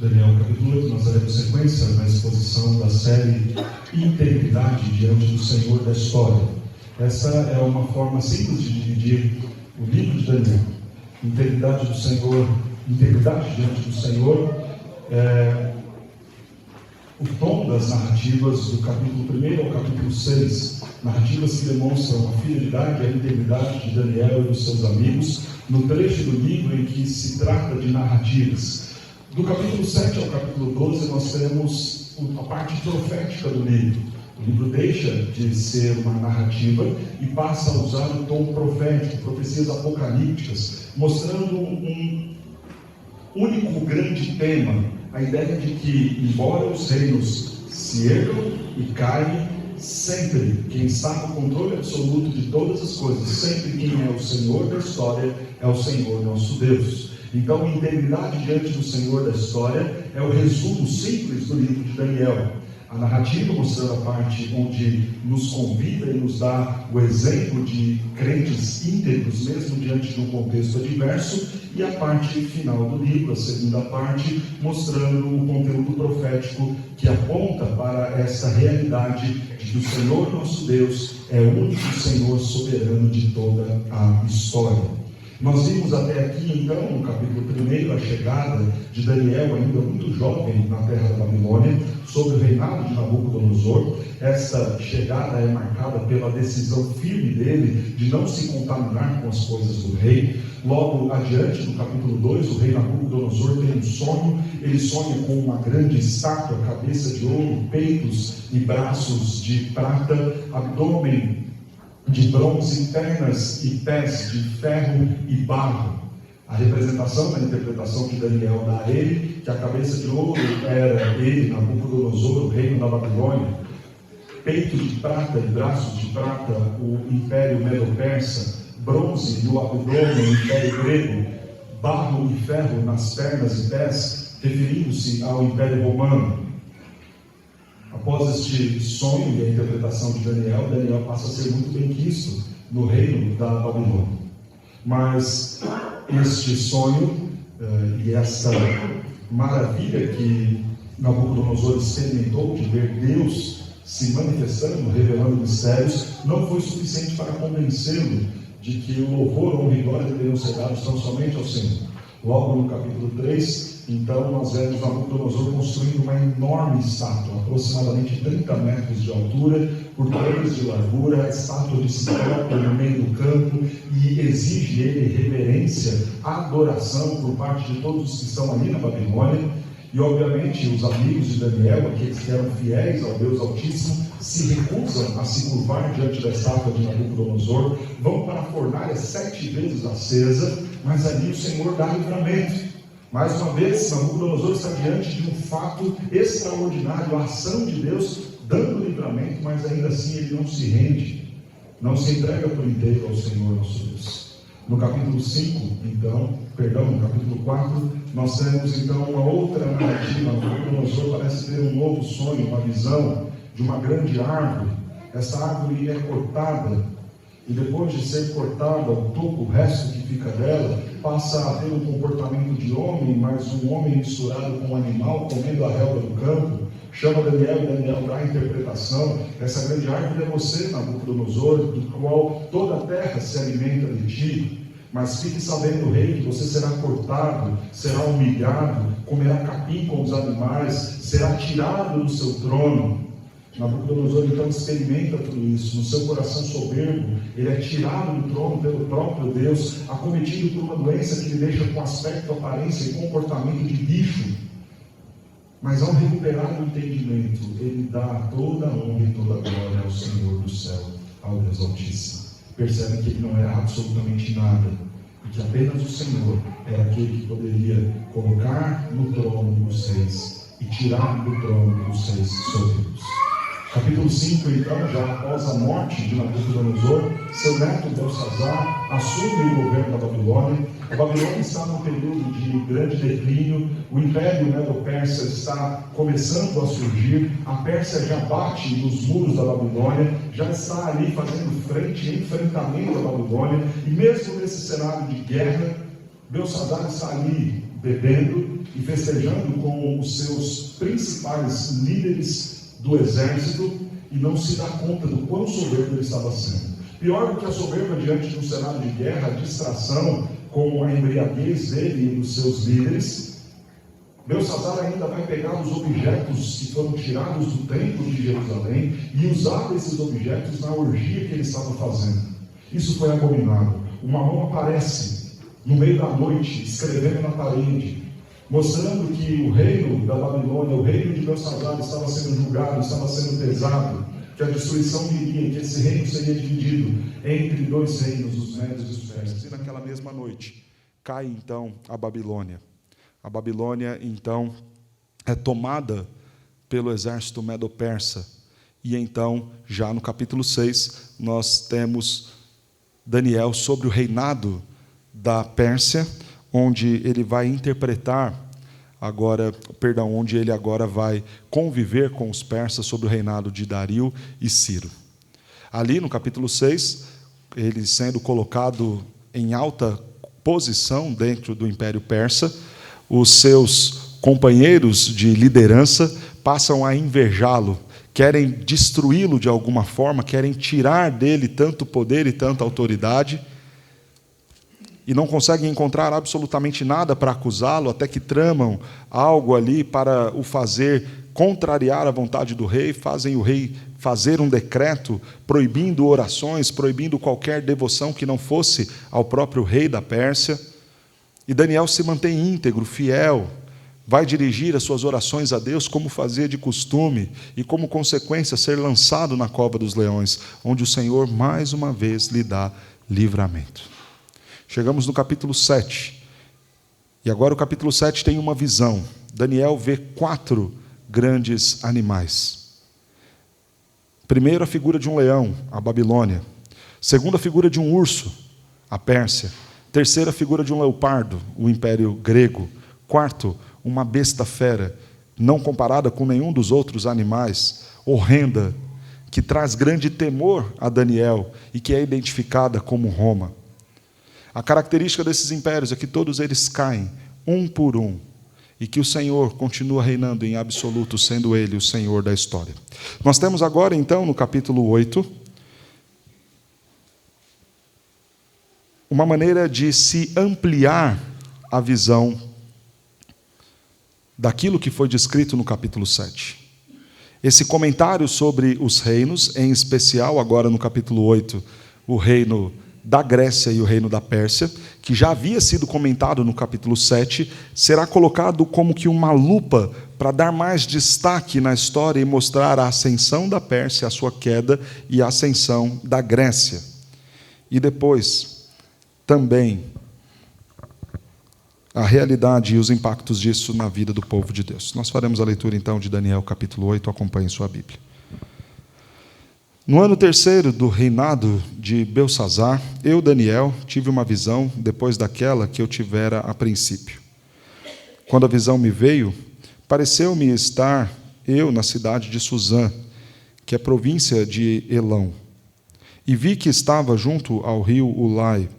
Daniel, capítulo 8, nós daremos sequência na exposição da série Integridade diante do Senhor da História. Essa é uma forma simples de dividir o livro de Daniel. Integridade do Senhor, integridade diante do Senhor, o tom das narrativas do capítulo 1 ao capítulo 6, narrativas que demonstram a fidelidade e a integridade de Daniel e dos seus amigos, no trecho do livro em que se trata de narrativas. Do capítulo 7 ao capítulo 12, nós temos a parte profética do livro. O livro deixa de ser uma narrativa e passa a usar o tom profético, profecias apocalípticas, mostrando um único grande tema, a ideia de que, embora os reinos se ergam e caem, sempre quem está no controle absoluto de todas as coisas, sempre quem é o Senhor da história, é o Senhor nosso Deus. Então, integridade diante do Senhor da história é o resumo simples do livro de Daniel. A narrativa mostrando a parte onde nos convida e nos dá o exemplo de crentes íntegros, mesmo diante de um contexto adverso, e a parte final do livro, a segunda parte, mostrando o conteúdo profético que aponta para essa realidade de que o Senhor nosso Deus é o único Senhor soberano de toda a história. Nós vimos até aqui, então, no capítulo 1, a chegada de Daniel, ainda muito jovem, na terra da Babilônia, sob o reinado de Nabucodonosor. Essa chegada é marcada pela decisão firme dele de não se contaminar com as coisas do rei. Logo adiante, no capítulo 2, o rei Nabucodonosor tem um sonho. Ele sonha com uma grande estátua, cabeça de ouro, peitos e braços de prata, abdômen de bronze, pernas e pés de ferro e barro. A representação da interpretação de Daniel dá a ele que a cabeça de ouro era ele, Nabucodonosor, o reino da Babilônia, peito de prata e braços de prata, o império medo-persa, bronze no abdômen, o império grego, barro e ferro nas pernas e pés, referindo-se ao império romano. Após este sonho e a interpretação de Daniel, Daniel passa a ser muito bem quisto no reino da Babilônia. Mas este sonho e essa maravilha que Nabucodonosor experimentou de ver Deus se manifestando, revelando mistérios, não foi suficiente para convencê-lo de que o louvor, honra e glória deveriam ser dados tão somente ao Senhor. Logo no capítulo 3, então, nós vemos Nabucodonosor construindo uma enorme estátua, aproximadamente 30 metros de altura, por 3 de largura, a estátua de si próprio no meio do campo, e exige ele reverência, adoração por parte de todos os que estão ali na Babilônia. E obviamente os amigos de Daniel, aqueles que eram fiéis ao Deus Altíssimo, se recusam a se curvar diante da estátua de Nabucodonosor, vão para a fornalha 7 vezes acesa, mas ali o Senhor dá livramento. Mais uma vez, Nabucodonosor está diante de um fato extraordinário, a ação de Deus dando livramento, mas ainda assim ele não se rende, não se entrega por inteiro ao Senhor nosso Deus. No capítulo 5, no capítulo 4, nós temos então uma outra narrativa. Nabucodonosor parece ter um novo sonho, uma visão de uma grande árvore. Essa árvore é cortada, e depois de ser cortada, o topo, o resto que fica dela, passa a ter um comportamento de homem, mas um homem misturado com um animal, comendo a relva do campo. Chama Daniel, e Daniel dá a interpretação. Essa grande árvore é você, Nabucodonosor, do qual toda a terra se alimenta de ti. Mas fique sabendo, rei, que você será cortado, será humilhado, comerá capim com os animais, será tirado do seu trono. Nabucodonosor então experimenta tudo isso. No seu coração soberbo, ele é tirado do trono pelo próprio Deus, acometido por uma doença que lhe deixa com aspecto, aparência e comportamento de bicho. Mas ao recuperar o entendimento, ele dá toda a honra e toda a glória ao Senhor do céu, ao Deus Altíssimo. Percebe que ele não era absolutamente nada, e que apenas o Senhor era aquele que poderia colocar no trono dos reis e tirar do trono dos reis soberbos. Capítulo 5, então, já após a morte de Nabucodonosor, seu neto Belsazar assume o governo da Babilônia. A Babilônia está num período de grande declínio, o Império Medo-Persa está começando a surgir, a Pérsia já bate nos muros da Babilônia, já está ali fazendo frente, enfrentamento à Babilônia, e mesmo nesse cenário de guerra, Belsazar está ali bebendo e festejando com os seus principais líderes do exército e não se dá conta do quão soberbo ele estava sendo. Pior do que a soberba diante de um cenário de guerra, a distração com a embriaguez dele e dos seus líderes, Belsazar ainda vai pegar os objetos que foram tirados do templo de Jerusalém e usar esses objetos na orgia que ele estava fazendo. Isso foi abominável. Uma mão aparece no meio da noite, escrevendo na parede, mostrando que o reino da Babilônia, o reino de Belsazar estava sendo julgado, estava sendo pesado, que a destruição viria, que esse reino seria dividido entre dois reinos, os médios e os persas. E naquela mesma noite, cai então a Babilônia. A Babilônia, então, é tomada pelo exército medo-persa. E então, já no capítulo 6, nós temos Daniel sobre o reinado da Pérsia, onde ele vai interpretar onde ele agora vai conviver com os persas sobre o reinado de Dario e Ciro. Ali no capítulo 6, ele sendo colocado em alta posição dentro do Império Persa, os seus companheiros de liderança passam a invejá-lo, querem destruí-lo de alguma forma, querem tirar dele tanto poder e tanta autoridade, e não conseguem encontrar absolutamente nada para acusá-lo, até que tramam algo ali para o fazer contrariar a vontade do rei, fazem o rei fazer um decreto proibindo orações, proibindo qualquer devoção que não fosse ao próprio rei da Pérsia. E Daniel se mantém íntegro, fiel, vai dirigir as suas orações a Deus como fazia de costume, e como consequência ser lançado na cova dos leões, onde o Senhor mais uma vez lhe dá livramento. Chegamos no capítulo 7, e agora o capítulo 7 tem uma visão. Daniel vê 4 grandes animais. Primeiro, a figura de um leão, a Babilônia. Segundo, a figura de um urso, a Pérsia. Terceira, a figura de um leopardo, o Império Grego. Quarto, uma besta fera, não comparada com nenhum dos outros animais, horrenda, que traz grande temor a Daniel e que é identificada como Roma. A característica desses impérios é que todos eles caem, um por um, e que o Senhor continua reinando em absoluto, sendo Ele o Senhor da história. Nós temos agora, então, no capítulo 8, uma maneira de se ampliar a visão daquilo que foi descrito no capítulo 7. Esse comentário sobre os reinos, em especial agora no capítulo 8, o reino da Grécia e o reino da Pérsia, que já havia sido comentado no capítulo 7, será colocado como que uma lupa para dar mais destaque na história e mostrar a ascensão da Pérsia, a sua queda e a ascensão da Grécia. E depois, também, a realidade e os impactos disso na vida do povo de Deus. Nós faremos a leitura, então, de Daniel, capítulo 8, acompanhe sua Bíblia. No ano 3º do reinado de Belsazar, eu, Daniel, tive uma visão depois daquela que eu tivera a princípio. Quando a visão me veio, pareceu-me estar eu na cidade de Suzã, que é província de Elão, e vi que estava junto ao rio Ulai.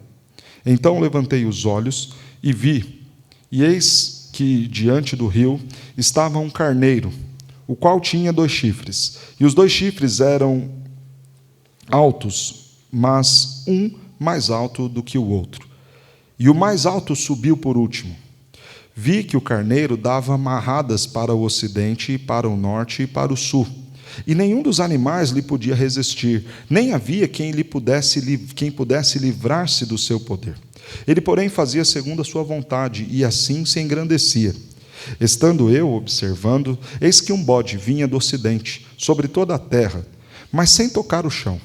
Então levantei os olhos e vi, e eis que diante do rio estava um carneiro, o qual tinha 2 chifres, e os 2 chifres eram altos, mas um mais alto do que o outro. E o mais alto subiu por último. Vi que o carneiro dava amarradas para o ocidente, e para o norte e para o sul. E nenhum dos animais lhe podia resistir, nem havia quem pudesse livrar-se do seu poder. Ele, porém, fazia segundo a sua vontade, e assim se engrandecia. Estando eu observando, eis que um bode vinha do ocidente, sobre toda a terra, mas sem tocar o chão.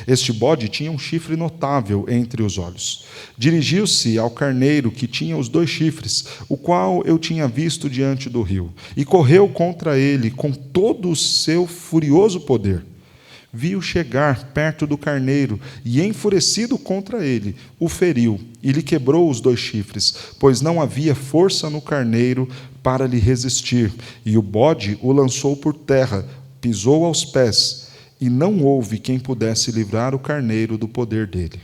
Este bode tinha um chifre notável entre os olhos. Dirigiu-se ao carneiro que tinha os 2 chifres, o qual eu tinha visto diante do rio, e correu contra ele com todo o seu furioso poder. Vi-o chegar perto do carneiro, e enfurecido contra ele, o feriu, e lhe quebrou os 2 chifres, pois não havia força no carneiro para lhe resistir. E o bode o lançou por terra, pisou aos pés, e não houve quem pudesse livrar o carneiro do poder dele.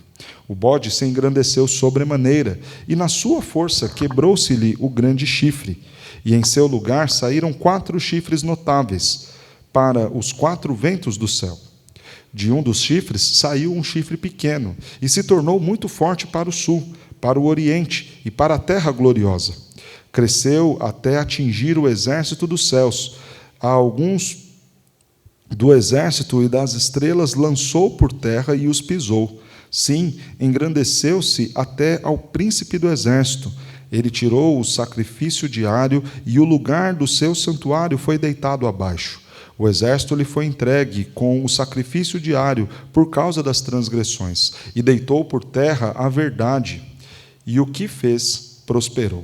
O bode se engrandeceu sobremaneira, e na sua força quebrou-se-lhe o grande chifre, e em seu lugar saíram 4 chifres notáveis para os 4 ventos do céu. De um dos chifres saiu um chifre pequeno, e se tornou muito forte para o sul, para o oriente e para a terra gloriosa. Cresceu até atingir o exército dos céus. A alguns do exército e das estrelas lançou por terra e os pisou. Sim, engrandeceu-se até ao príncipe do exército. Ele tirou o sacrifício diário e o lugar do seu santuário foi deitado abaixo. O exército lhe foi entregue com o sacrifício diário por causa das transgressões, e deitou por terra a verdade, e o que fez prosperou.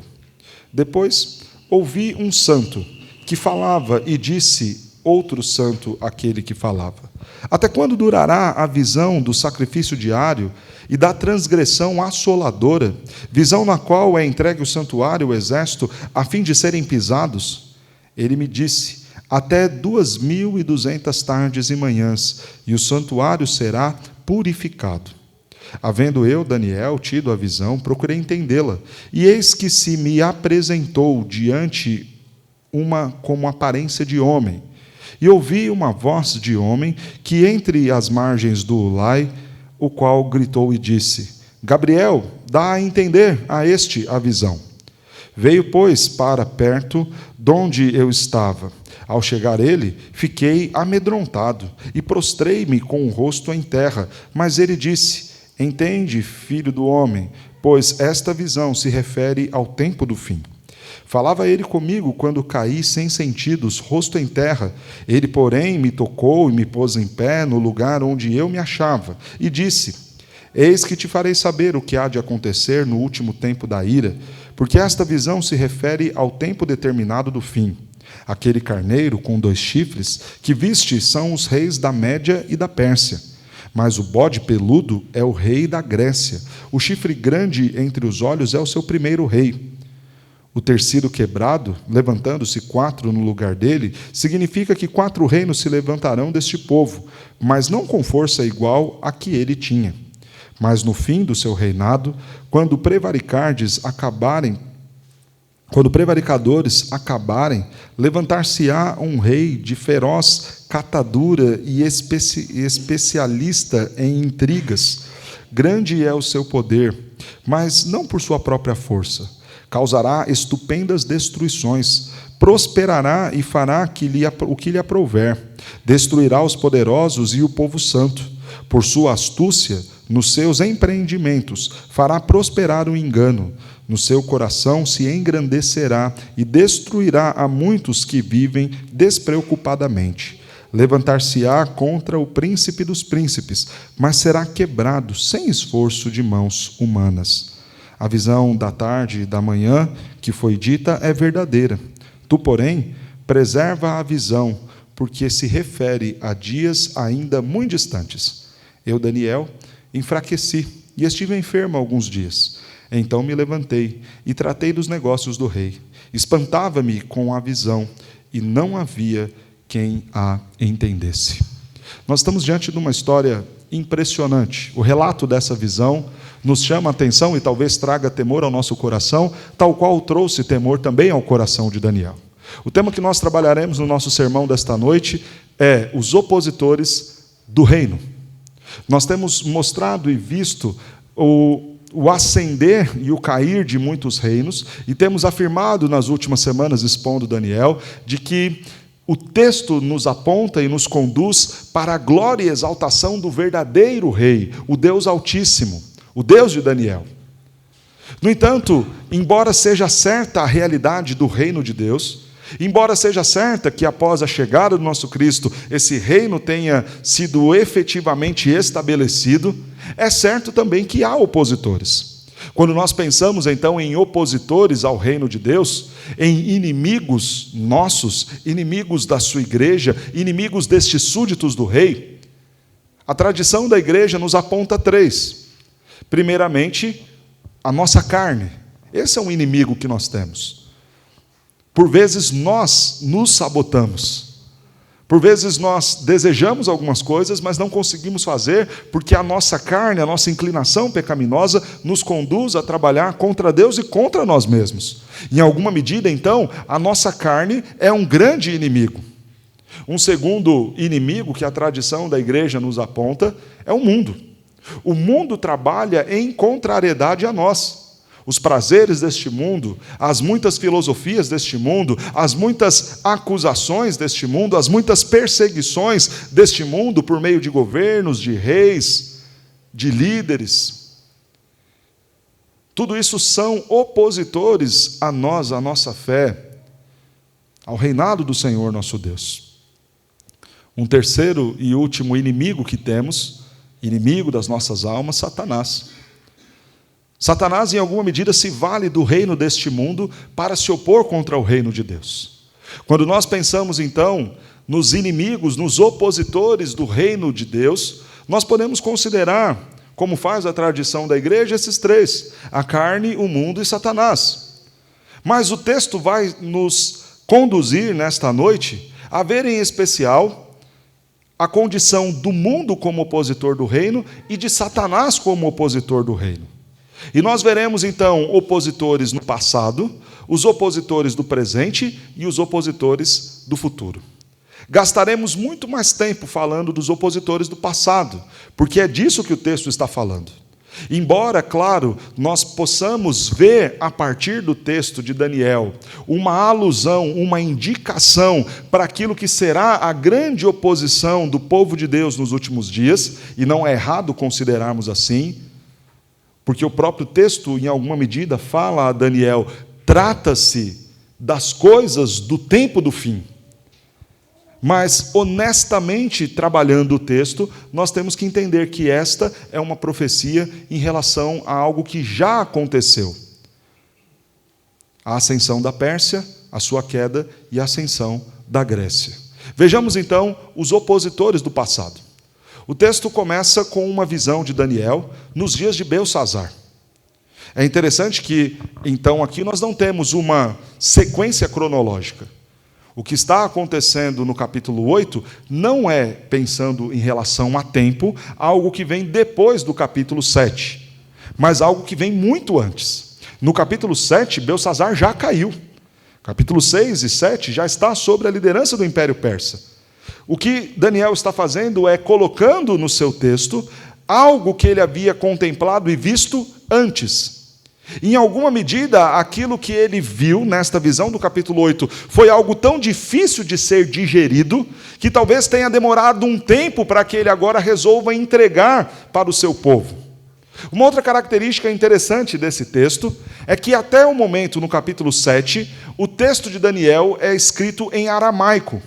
Depois ouvi um santo que falava e disse outro santo àquele que falava: até quando durará a visão do sacrifício diário e da transgressão assoladora, visão na qual é entregue o santuário e o exército, a fim de serem pisados? Ele me disse: até 2.200 tardes e manhãs, e o santuário será purificado. Havendo eu, Daniel, tido a visão, procurei entendê-la, e eis que se me apresentou diante uma como aparência de homem. E ouvi uma voz de homem que entre as margens do Ulai, o qual gritou e disse: Gabriel, dá a entender a este a visão. Veio, pois, para perto de onde eu estava. Ao chegar ele, fiquei amedrontado e prostrei-me com o rosto em terra. Mas ele disse: entende, filho do homem, pois esta visão se refere ao tempo do fim. Falava ele comigo quando caí sem sentidos, rosto em terra. Ele, porém, me tocou e me pôs em pé no lugar onde eu me achava, e disse: eis que te farei saber o que há de acontecer no último tempo da ira, porque esta visão se refere ao tempo determinado do fim. Aquele carneiro com 2 chifres que viste são os reis da Média e da Pérsia. Mas o bode peludo é o rei da Grécia. O chifre grande entre os olhos é o seu primeiro rei. O terceiro quebrado, levantando-se 4 no lugar dele, significa que 4 reinos se levantarão deste povo, mas não com força igual a que ele tinha. Mas no fim do seu reinado, quando prevaricadores acabarem, levantar-se-á um rei de feroz catadura e especialista em intrigas. Grande é o seu poder, mas não por sua própria força. Causará estupendas destruições, prosperará e fará o que lhe aprouver. Destruirá os poderosos e o povo santo. Por sua astúcia, nos seus empreendimentos, fará prosperar o engano. No seu coração se engrandecerá e destruirá a muitos que vivem despreocupadamente. Levantar-se-á contra o príncipe dos príncipes, mas será quebrado sem esforço de mãos humanas. A visão da tarde e da manhã que foi dita é verdadeira. Tu, porém, preserva a visão, porque se refere a dias ainda muito distantes. Eu, Daniel, enfraqueci e estive enfermo alguns dias. Então me levantei e tratei dos negócios do rei. Espantava-me com a visão, e não havia quem a entendesse. Nós estamos diante de uma história impressionante. O relato dessa visão nos chama a atenção e talvez traga temor ao nosso coração, tal qual trouxe temor também ao coração de Daniel. O tema que nós trabalharemos no nosso sermão desta noite é os opositores do reino. Nós temos mostrado e visto o ascender e o cair de muitos reinos, e temos afirmado nas últimas semanas, expondo Daniel, de que o texto nos aponta e nos conduz para a glória e exaltação do verdadeiro rei, o Deus Altíssimo, o Deus de Daniel. No entanto, embora seja certa a realidade do reino de Deus, embora seja certa que após a chegada do nosso Cristo, esse reino tenha sido efetivamente estabelecido, é certo também que há opositores. Quando nós pensamos então em opositores ao reino de Deus, em inimigos nossos, inimigos da sua igreja, inimigos destes súditos do rei, a tradição da igreja nos aponta 3. Primeiramente, a nossa carne. Esse é um inimigo que nós temos. Por vezes nós nos sabotamos. Por vezes nós desejamos algumas coisas, mas não conseguimos fazer, porque a nossa carne, a nossa inclinação pecaminosa nos conduz a trabalhar contra Deus e contra nós mesmos. Em alguma medida, então, a nossa carne é um grande inimigo. Um segundo inimigo que a tradição da igreja nos aponta é o mundo. O mundo trabalha em contrariedade a nós. Os prazeres deste mundo, as muitas filosofias deste mundo, as muitas acusações deste mundo, as muitas perseguições deste mundo por meio de governos, de reis, de líderes. Tudo isso são opositores a nós, à nossa fé, ao reinado do Senhor nosso Deus. Um terceiro e último inimigo que temos, inimigo das nossas almas, Satanás. Satanás, em alguma medida, se vale do reino deste mundo para se opor contra o reino de Deus. Quando nós pensamos, então, nos inimigos, nos opositores do reino de Deus, nós podemos considerar, como faz a tradição da igreja, esses três: a carne, o mundo e Satanás. Mas o texto vai nos conduzir, nesta noite, a ver em especial a condição do mundo como opositor do reino e de Satanás como opositor do reino. E nós veremos, então, opositores no passado, os opositores do presente e os opositores do futuro. Gastaremos muito mais tempo falando dos opositores do passado, porque é disso que o texto está falando. Embora, claro, nós possamos ver, a partir do texto de Daniel, uma alusão, uma indicação para aquilo que será a grande oposição do povo de Deus nos últimos dias, e não é errado considerarmos assim, porque o próprio texto, em alguma medida, fala a Daniel, trata-se das coisas do tempo do fim. Mas, honestamente, trabalhando o texto, nós temos que entender que esta é uma profecia em relação a algo que já aconteceu. A ascensão da Pérsia, a sua queda e a ascensão da Grécia. Vejamos, então, os opositores do passado. O texto começa com uma visão de Daniel nos dias de Belsassar. É interessante que, então, aqui nós não temos uma sequência cronológica. O que está acontecendo no capítulo 8 não é, pensando em relação a tempo, algo que vem depois do capítulo 7, mas algo que vem muito antes. No capítulo 7, Belsassar já caiu. Capítulo 6 e 7 já está sob a liderança do Império Persa. O que Daniel está fazendo é colocando no seu texto algo que ele havia contemplado e visto antes. Em alguma medida, aquilo que ele viu nesta visão do capítulo 8 foi algo tão difícil de ser digerido, que talvez tenha demorado um tempo para que ele agora resolva entregar para o seu povo. Uma outra característica interessante desse texto é que até o momento, no capítulo 7, o texto de Daniel é escrito em aramaico.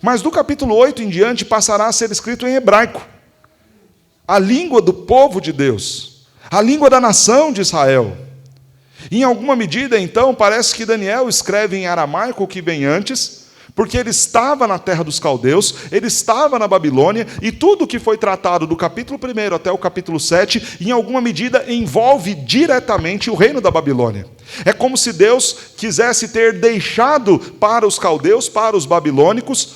Mas do capítulo 8 em diante passará a ser escrito em hebraico. A língua do povo de Deus, a língua da nação de Israel. Em alguma medida, então, parece que Daniel escreve em aramaico o que vem antes, porque ele estava na terra dos caldeus, ele estava na Babilônia, e tudo o que foi tratado do capítulo 1 até o capítulo 7, em alguma medida, envolve diretamente o reino da Babilônia. É como se Deus quisesse ter deixado para os caldeus, para os babilônicos,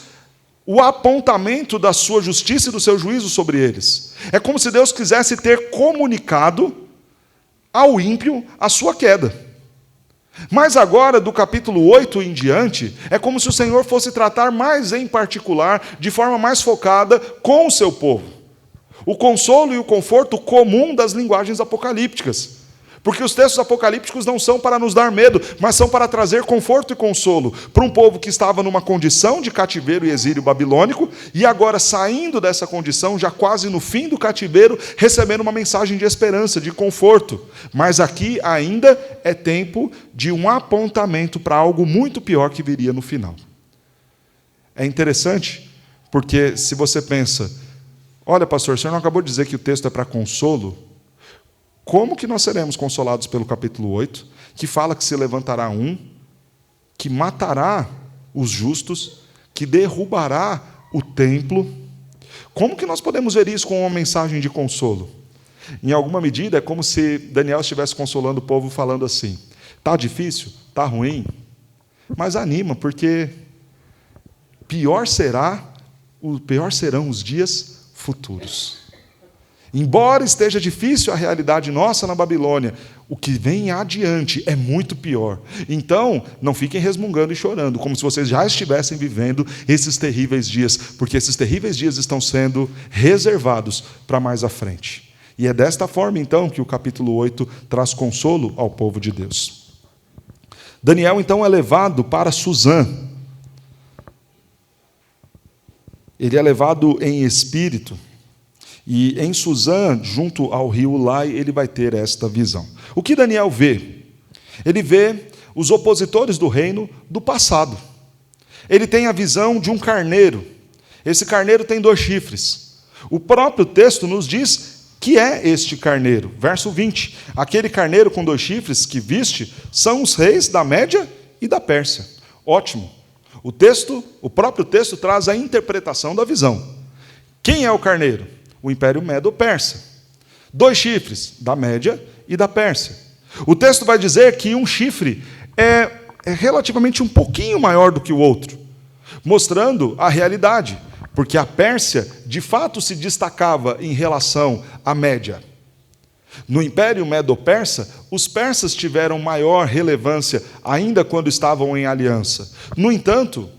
o apontamento da sua justiça e do seu juízo sobre eles. É como se Deus quisesse ter comunicado ao ímpio a sua queda. Mas agora, do capítulo 8 em diante, é como se o Senhor fosse tratar mais em particular, de forma mais focada, com o seu povo. O consolo e o conforto comum das linguagens apocalípticas. Porque os textos apocalípticos não são para nos dar medo, mas são para trazer conforto e consolo para um povo que estava numa condição de cativeiro e exílio babilônico, e agora saindo dessa condição, já quase no fim do cativeiro, recebendo uma mensagem de esperança, de conforto. Mas aqui ainda é tempo de um apontamento para algo muito pior que viria no final. É interessante, porque se você pensa, olha, pastor, o senhor não acabou de dizer que o texto é para consolo? Como que nós seremos consolados pelo capítulo 8, que fala que se levantará um, que matará os justos, que derrubará o templo? Como que nós podemos ver isso com uma mensagem de consolo? Em alguma medida, é como se Daniel estivesse consolando o povo falando assim, está difícil, está ruim, mas anima, porque pior será o pior serão os dias futuros. Embora esteja difícil a realidade nossa na Babilônia, o que vem adiante é muito pior. Então, não fiquem resmungando e chorando, como se vocês já estivessem vivendo esses terríveis dias, porque esses terríveis dias estão sendo reservados para mais à frente. E é desta forma, então, que o capítulo 8 traz consolo ao povo de Deus. Daniel, então, é levado para Suzã. Ele é levado em espírito. E em Suzã, junto ao rio Ulai, ele vai ter esta visão. O que Daniel vê? Ele vê os opositores do reino do passado. Ele tem a visão de um carneiro. Esse carneiro tem 2 chifres. O próprio texto nos diz que é este carneiro. Verso 20. Aquele carneiro com 2 chifres que viste são os reis da Média e da Pérsia. Ótimo. O próprio texto traz a interpretação da visão. Quem é o carneiro? O Império Medo-Persa. 2 chifres, da Média e da Pérsia. O texto vai dizer que um chifre é relativamente um pouquinho maior do que o outro, mostrando a realidade, porque a Pérsia, de fato, se destacava em relação à Média. No Império Medo-Persa, os persas tiveram maior relevância ainda quando estavam em aliança. No entanto,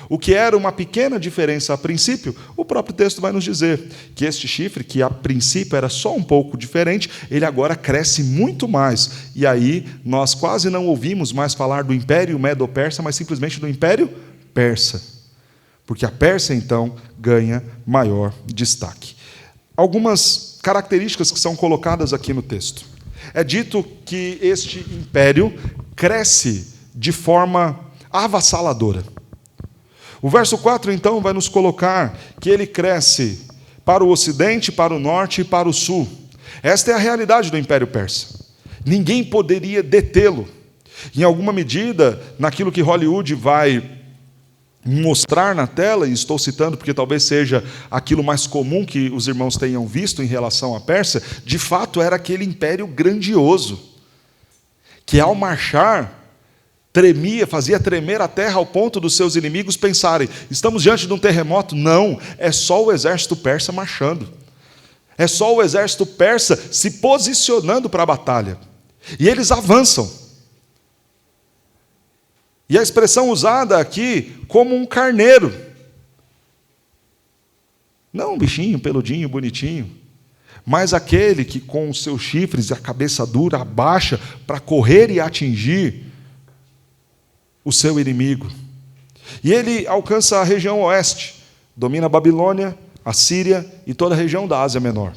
o que era uma pequena diferença a princípio, o próprio texto vai nos dizer que este chifre, que a princípio era só um pouco diferente, ele agora cresce muito mais. E aí nós quase não ouvimos mais falar do Império Medo-Persa, mas simplesmente do Império Persa. Porque a Pérsia, então, ganha maior destaque. Algumas características que são colocadas aqui no texto. É dito que este império cresce de forma avassaladora. O verso 4, então, vai nos colocar que ele cresce para o ocidente, para o norte e para o sul. Esta é a realidade do Império Persa. Ninguém poderia detê-lo. Em alguma medida, naquilo que Hollywood vai mostrar na tela, e estou citando porque talvez seja aquilo mais comum que os irmãos tenham visto em relação à Pérsia, de fato era aquele império grandioso, que ao marchar, tremia, fazia tremer a terra ao ponto dos seus inimigos pensarem, estamos diante de um terremoto? Não, é só o exército persa marchando. É só o exército persa se posicionando para a batalha. E eles avançam. E a expressão usada aqui como um carneiro. Não um bichinho peludinho, bonitinho, mas aquele que com os seus chifres e a cabeça dura abaixa para correr e atingir o seu inimigo. E ele alcança a região oeste, domina a Babilônia, a Síria e toda a região da Ásia Menor.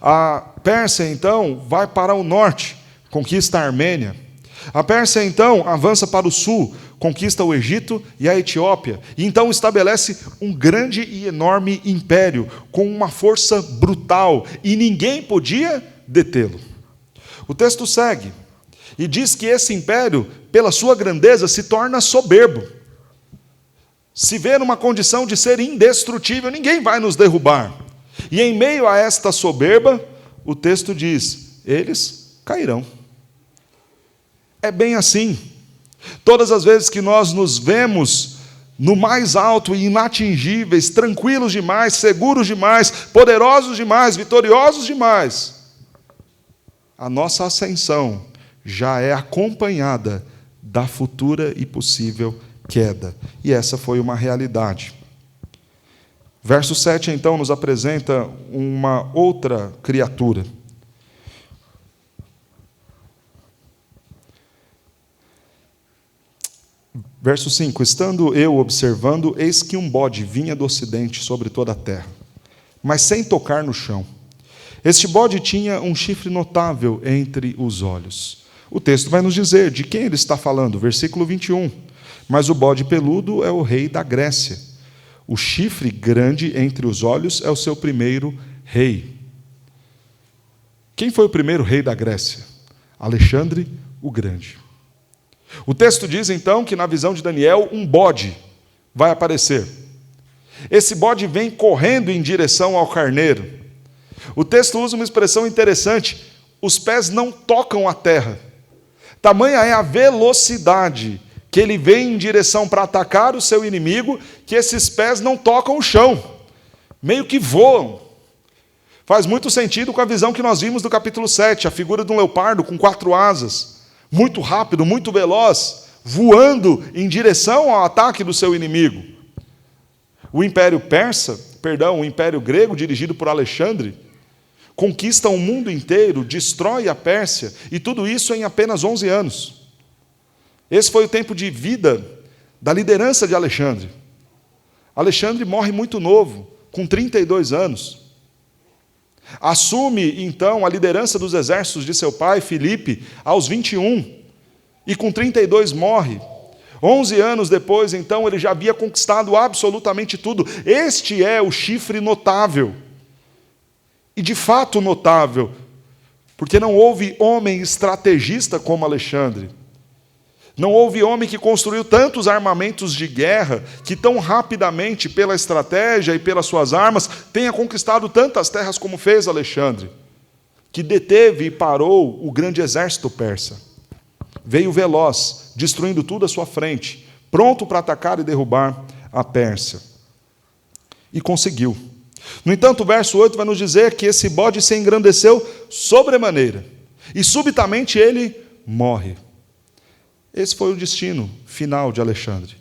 A Pérsia, então, vai para o norte, conquista a Armênia. A Pérsia, então, avança para o sul, conquista o Egito e a Etiópia, e então estabelece um grande e enorme império, com uma força brutal, e ninguém podia detê-lo. O texto segue, e diz que esse império, pela sua grandeza, se torna soberbo. Se vê numa condição de ser indestrutível, ninguém vai nos derrubar. E em meio a esta soberba, o texto diz, eles cairão. É bem assim. Todas as vezes que nós nos vemos no mais alto e inatingíveis, tranquilos demais, seguros demais, poderosos demais, vitoriosos demais, a nossa ascensão já é acompanhada da futura e possível queda. E essa foi uma realidade. Verso 7, então, nos apresenta uma outra criatura. Verso 5, estando eu observando, eis que um bode vinha do ocidente sobre toda a terra, mas sem tocar no chão. Este bode tinha um chifre notável entre os olhos. O texto vai nos dizer de quem ele está falando, versículo 21. Mas o bode peludo é o rei da Grécia. O chifre grande entre os olhos é o seu primeiro rei. Quem foi o primeiro rei da Grécia? Alexandre o Grande. O texto diz, então, que na visão de Daniel, um bode vai aparecer. Esse bode vem correndo em direção ao carneiro. O texto usa uma expressão interessante, os pés não tocam a terra. Tamanha é a velocidade que ele vem em direção para atacar o seu inimigo, que esses pés não tocam o chão, meio que voam. Faz muito sentido com a visão que nós vimos do capítulo 7, a figura de um leopardo com 4 asas, muito rápido, muito veloz, voando em direção ao ataque do seu inimigo. O Império o Império Grego, dirigido por Alexandre, conquista o mundo inteiro, destrói a Pérsia, e tudo isso em apenas 11 anos. Esse foi o tempo de vida da liderança de Alexandre. Alexandre morre muito novo, com 32 anos. Assume, então, a liderança dos exércitos de seu pai, Filipe, aos 21, e com 32 morre. 11 anos depois, então, ele já havia conquistado absolutamente tudo. Este é o chifre notável. E de fato notável, porque não houve homem estrategista como Alexandre. Não houve homem que construiu tantos armamentos de guerra, que tão rapidamente, pela estratégia e pelas suas armas, tenha conquistado tantas terras como fez Alexandre, que deteve e parou o grande exército persa. Veio veloz, destruindo tudo à sua frente, pronto para atacar e derrubar a Pérsia. E conseguiu. No entanto, o verso 8 vai nos dizer que esse bode se engrandeceu sobremaneira, e subitamente ele morre. Esse foi o destino final de Alexandre.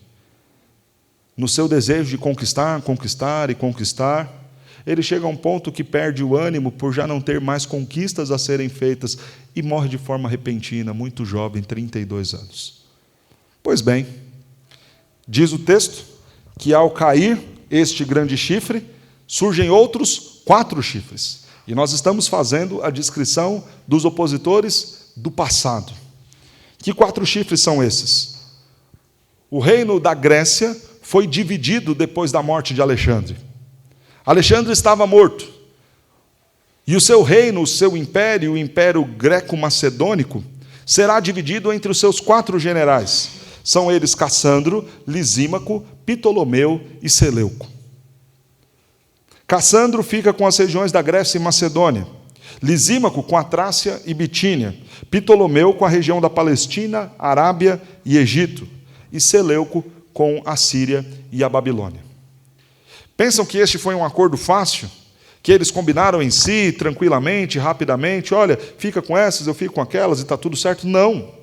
No seu desejo de conquistar, conquistar e conquistar, ele chega a um ponto que perde o ânimo por já não ter mais conquistas a serem feitas e morre de forma repentina, muito jovem, 32 anos. Pois bem, diz o texto que ao cair este grande chifre, surgem outros 4 chifres. E nós estamos fazendo a descrição dos opositores do passado. Que 4 chifres são esses? O reino da Grécia foi dividido depois da morte de Alexandre. Alexandre estava morto. E o seu reino, o seu império, o império greco-macedônico, será dividido entre os seus 4 generais. São eles Cassandro, Lisímaco, Ptolomeu e Seleuco. Cassandro fica com as regiões da Grécia e Macedônia, Lisímaco com a Trácia e Bitínia, Ptolomeu com a região da Palestina, Arábia e Egito, e Seleuco com a Síria e a Babilônia. Pensam que este foi um acordo fácil? Que eles combinaram em si, tranquilamente, rapidamente, olha, fica com essas, eu fico com aquelas e está tudo certo? Não.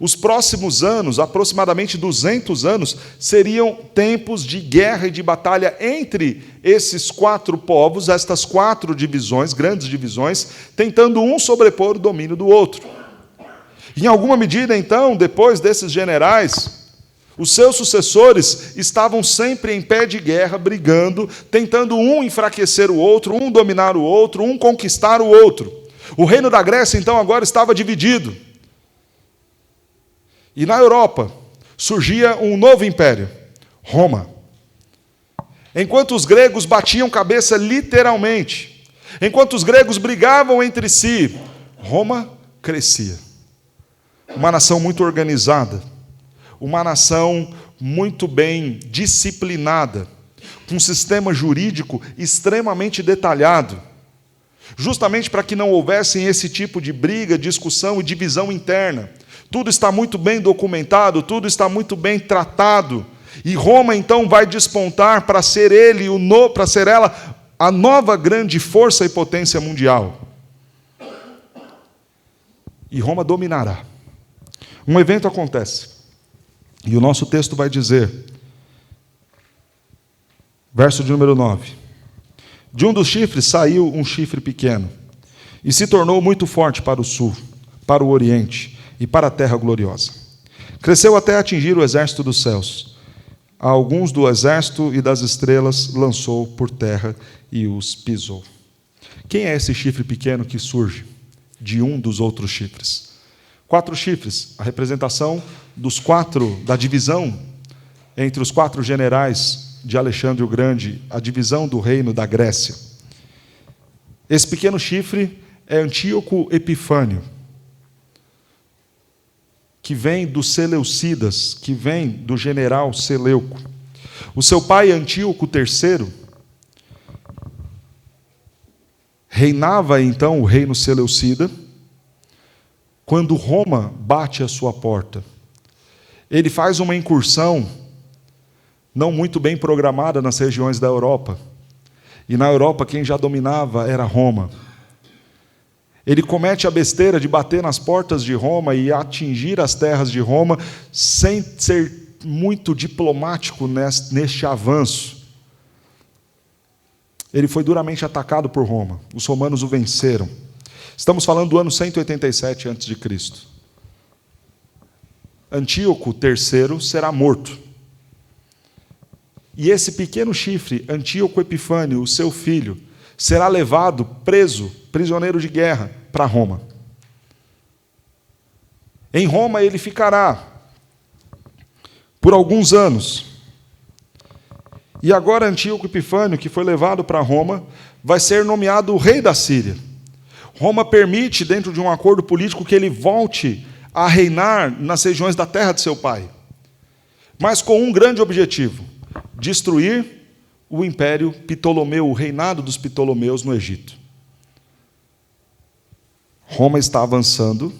Os próximos anos, aproximadamente 200 anos, seriam tempos de guerra e de batalha entre esses 4 povos, estas 4 divisões, grandes divisões, tentando um sobrepor o domínio do outro. Em alguma medida, então, depois desses generais, os seus sucessores estavam sempre em pé de guerra, brigando, tentando um enfraquecer o outro, um dominar o outro, um conquistar o outro. O reino da Grécia, então, agora estava dividido. E na Europa surgia um novo império, Roma. Enquanto os gregos batiam cabeça literalmente, enquanto os gregos brigavam entre si, Roma crescia. Uma nação muito organizada, uma nação muito bem disciplinada, com um sistema jurídico extremamente detalhado, justamente para que não houvessem esse tipo de briga, discussão e divisão interna. Tudo está muito bem documentado, tudo está muito bem tratado. E Roma, então, vai despontar para ser para ser ela a nova grande força e potência mundial. E Roma dominará. Um evento acontece. E o nosso texto vai dizer, verso de número 9. De um dos chifres saiu um chifre pequeno, e se tornou muito forte para o sul, para o oriente, e para a terra gloriosa. Cresceu até atingir o exército dos céus. A alguns do exército e das estrelas lançou por terra e os pisou. Quem é esse chifre pequeno que surge de um dos outros chifres? 4 chifres, a representação da divisão entre os 4 generais de Alexandre o Grande, a divisão do reino da Grécia. Esse pequeno chifre é Antíoco Epifânio, que vem dos Seleucidas, que vem do general Seleuco. O seu pai, Antíoco III, reinava então o reino Seleucida, quando Roma bate à sua porta. ele faz uma incursão não muito bem programada nas regiões da Europa. E na Europa quem já dominava era Roma. Ele comete a besteira de bater nas portas de Roma e atingir as terras de Roma sem ser muito diplomático neste avanço. Ele foi duramente atacado por Roma. Os romanos o venceram. Estamos falando do ano 187 a.C. Antíoco III será morto. E esse pequeno chifre, Antíoco Epifânio, o seu filho, será levado preso, prisioneiro de guerra, para Roma. Em Roma ele ficará por alguns anos. E agora Antíoco Epifânio, que foi levado para Roma, vai ser nomeado o rei da Síria. Roma permite, dentro de um acordo político, que ele volte a reinar nas regiões da terra de seu pai, mas com um grande objetivo: destruir o Império Ptolomeu, o reinado dos Ptolomeus no Egito. Roma está avançando,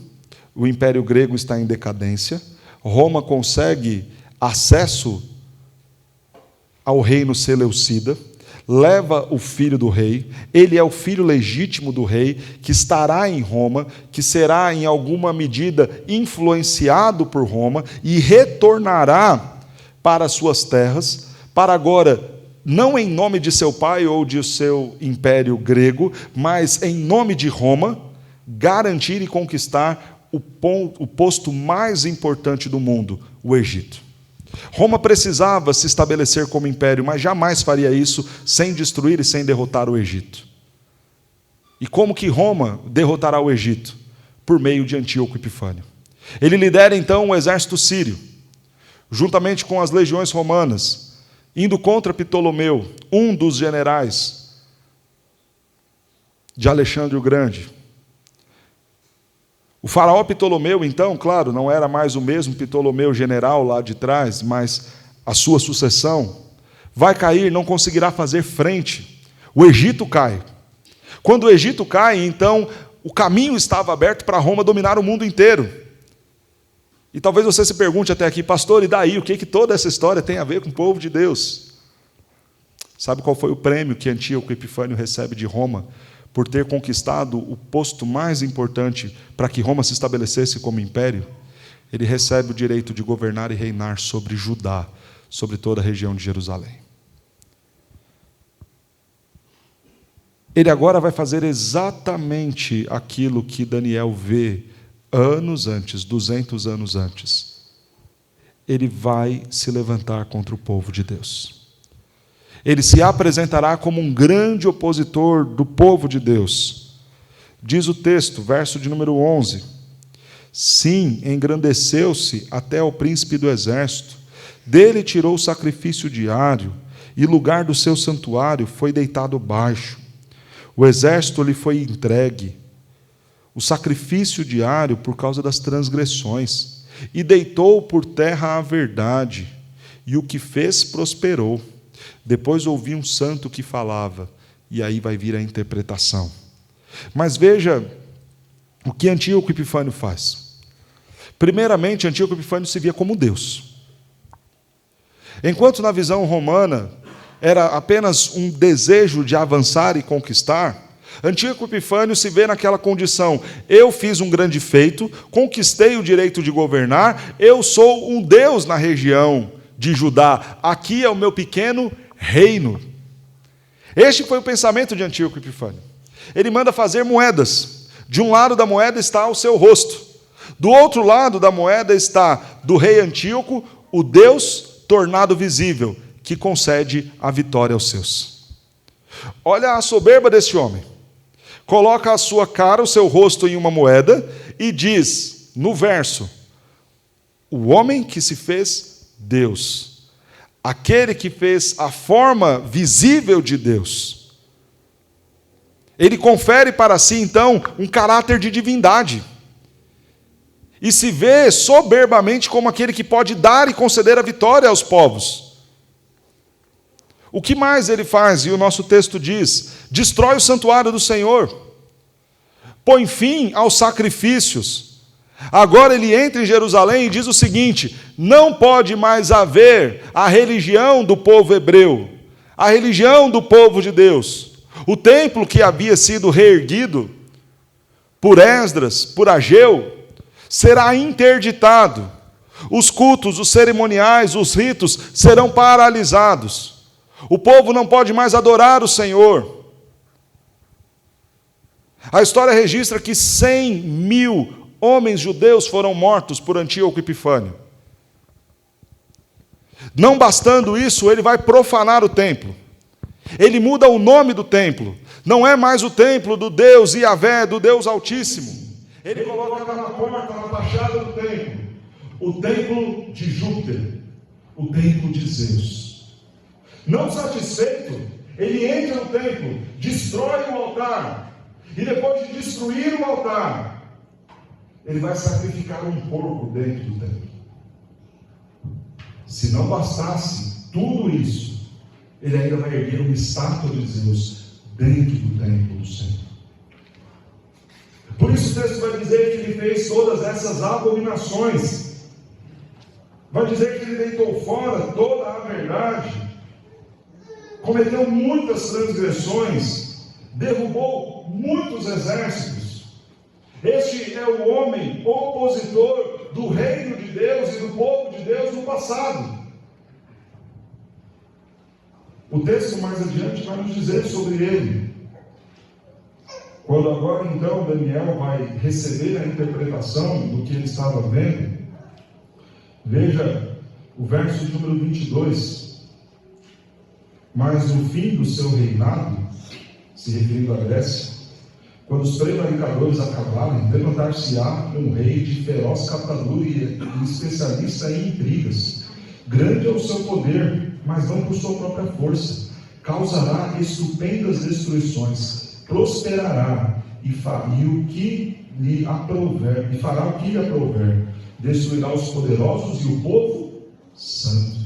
o Império Grego está em decadência, Roma consegue acesso ao reino seleucida, leva o filho do rei, ele é o filho legítimo do rei, que estará em Roma, que será em alguma medida influenciado por Roma e retornará para suas terras, para agora, não em nome de seu pai ou de seu império grego, mas em nome de Roma, garantir e conquistar o posto mais importante do mundo, o Egito. Roma precisava se estabelecer como império, mas jamais faria isso sem destruir e sem derrotar o Egito. E como que Roma derrotará o Egito? Por meio de Antíoco Epifânio. Ele lidera então o exército sírio, juntamente com as legiões romanas, indo contra Ptolomeu, um dos generais de Alexandre o Grande. O faraó Ptolomeu, então, claro, não era mais o mesmo Ptolomeu general lá de trás, mas a sua sucessão vai cair, não conseguirá fazer frente. O Egito cai. Quando o Egito cai, então, o caminho estava aberto para Roma dominar o mundo inteiro. E talvez você se pergunte até aqui: pastor, e daí? O que toda essa história tem a ver com o povo de Deus? Sabe qual foi o prêmio que Antíoco Epifânio recebe de Roma por ter conquistado o posto mais importante para que Roma se estabelecesse como império? Ele recebe o direito de governar e reinar sobre Judá, sobre toda a região de Jerusalém. Ele agora vai fazer exatamente aquilo que Daniel vê anos antes, 200 anos antes. Ele vai se levantar contra o povo de Deus. Ele se apresentará como um grande opositor do povo de Deus. Diz o texto, verso de número 11: sim, engrandeceu-se até ao príncipe do exército, dele tirou o sacrifício diário, e lugar do seu santuário foi deitado baixo. O exército lhe foi entregue, o sacrifício diário por causa das transgressões, e deitou por terra a verdade, e o que fez prosperou. Depois ouvi um santo que falava, e aí vai vir a interpretação. Mas veja o que Antíoco Epifânio faz. Primeiramente, Antíoco Epifânio se via como Deus. Enquanto na visão romana era apenas um desejo de avançar e conquistar, Antíoco Epifânio se vê naquela condição: eu fiz um grande feito, conquistei o direito de governar, eu sou um Deus na região de Judá, aqui é o meu pequeno reino. Este foi o pensamento de Antíoco Epifânio. Ele manda fazer moedas. De um lado da moeda está o seu rosto. Do outro lado da moeda está, do rei Antíoco, o Deus tornado visível, que concede a vitória aos seus. Olha a soberba desse homem. Coloca a sua cara, o seu rosto em uma moeda e diz, no verso: o homem que se fez Deus. Aquele que fez a forma visível de Deus. Ele confere para si, então, um caráter de divindade. E se vê soberbamente como aquele que pode dar e conceder a vitória aos povos. O que mais ele faz? E o nosso texto diz: destrói o santuário do Senhor, põe fim aos sacrifícios, Agora ele entra em Jerusalém e diz o seguinte: não pode mais haver a religião do povo hebreu, a religião do povo de Deus. O templo que havia sido reerguido por Esdras, por Ageu, será interditado. Os cultos, os cerimoniais, os ritos serão paralisados. O povo não pode mais adorar o Senhor. A história registra que 100.000 homens judeus foram mortos por Antíoco Epifânio. Não bastando isso, ele vai profanar o templo. Ele muda o nome do templo. Não é mais o templo do Deus Yahvé, do Deus Altíssimo. Ele coloca na porta, na fachada do templo, o templo de Júpiter, o templo de Zeus. Não satisfeito, ele entra no templo, destrói o altar, e depois de destruir o altar, ele vai sacrificar um porco dentro do templo. Se não bastasse tudo isso, ele ainda vai erguer uma estátua de Zeus dentro do templo do Senhor. Por isso o texto vai dizer que ele fez todas essas abominações. Vai dizer que ele deitou fora toda a verdade, cometeu muitas transgressões, derrubou muitos exércitos. Este é o homem opositor do reino de Deus e do povo de Deus no passado. O texto mais adiante vai nos dizer sobre ele. Quando agora então Daniel vai receber a interpretação do que ele estava vendo, veja o verso de número 22. Mas no fim do seu reinado, se referindo à Grécia, quando os prevaricadores acabarem, levantar-se-á um rei de feroz catadura e especialista em intrigas. Grande é o seu poder, mas não por sua própria força. Causará estupendas destruições, prosperará e fará o que lhe aprouver. Destruirá os poderosos e o povo santo.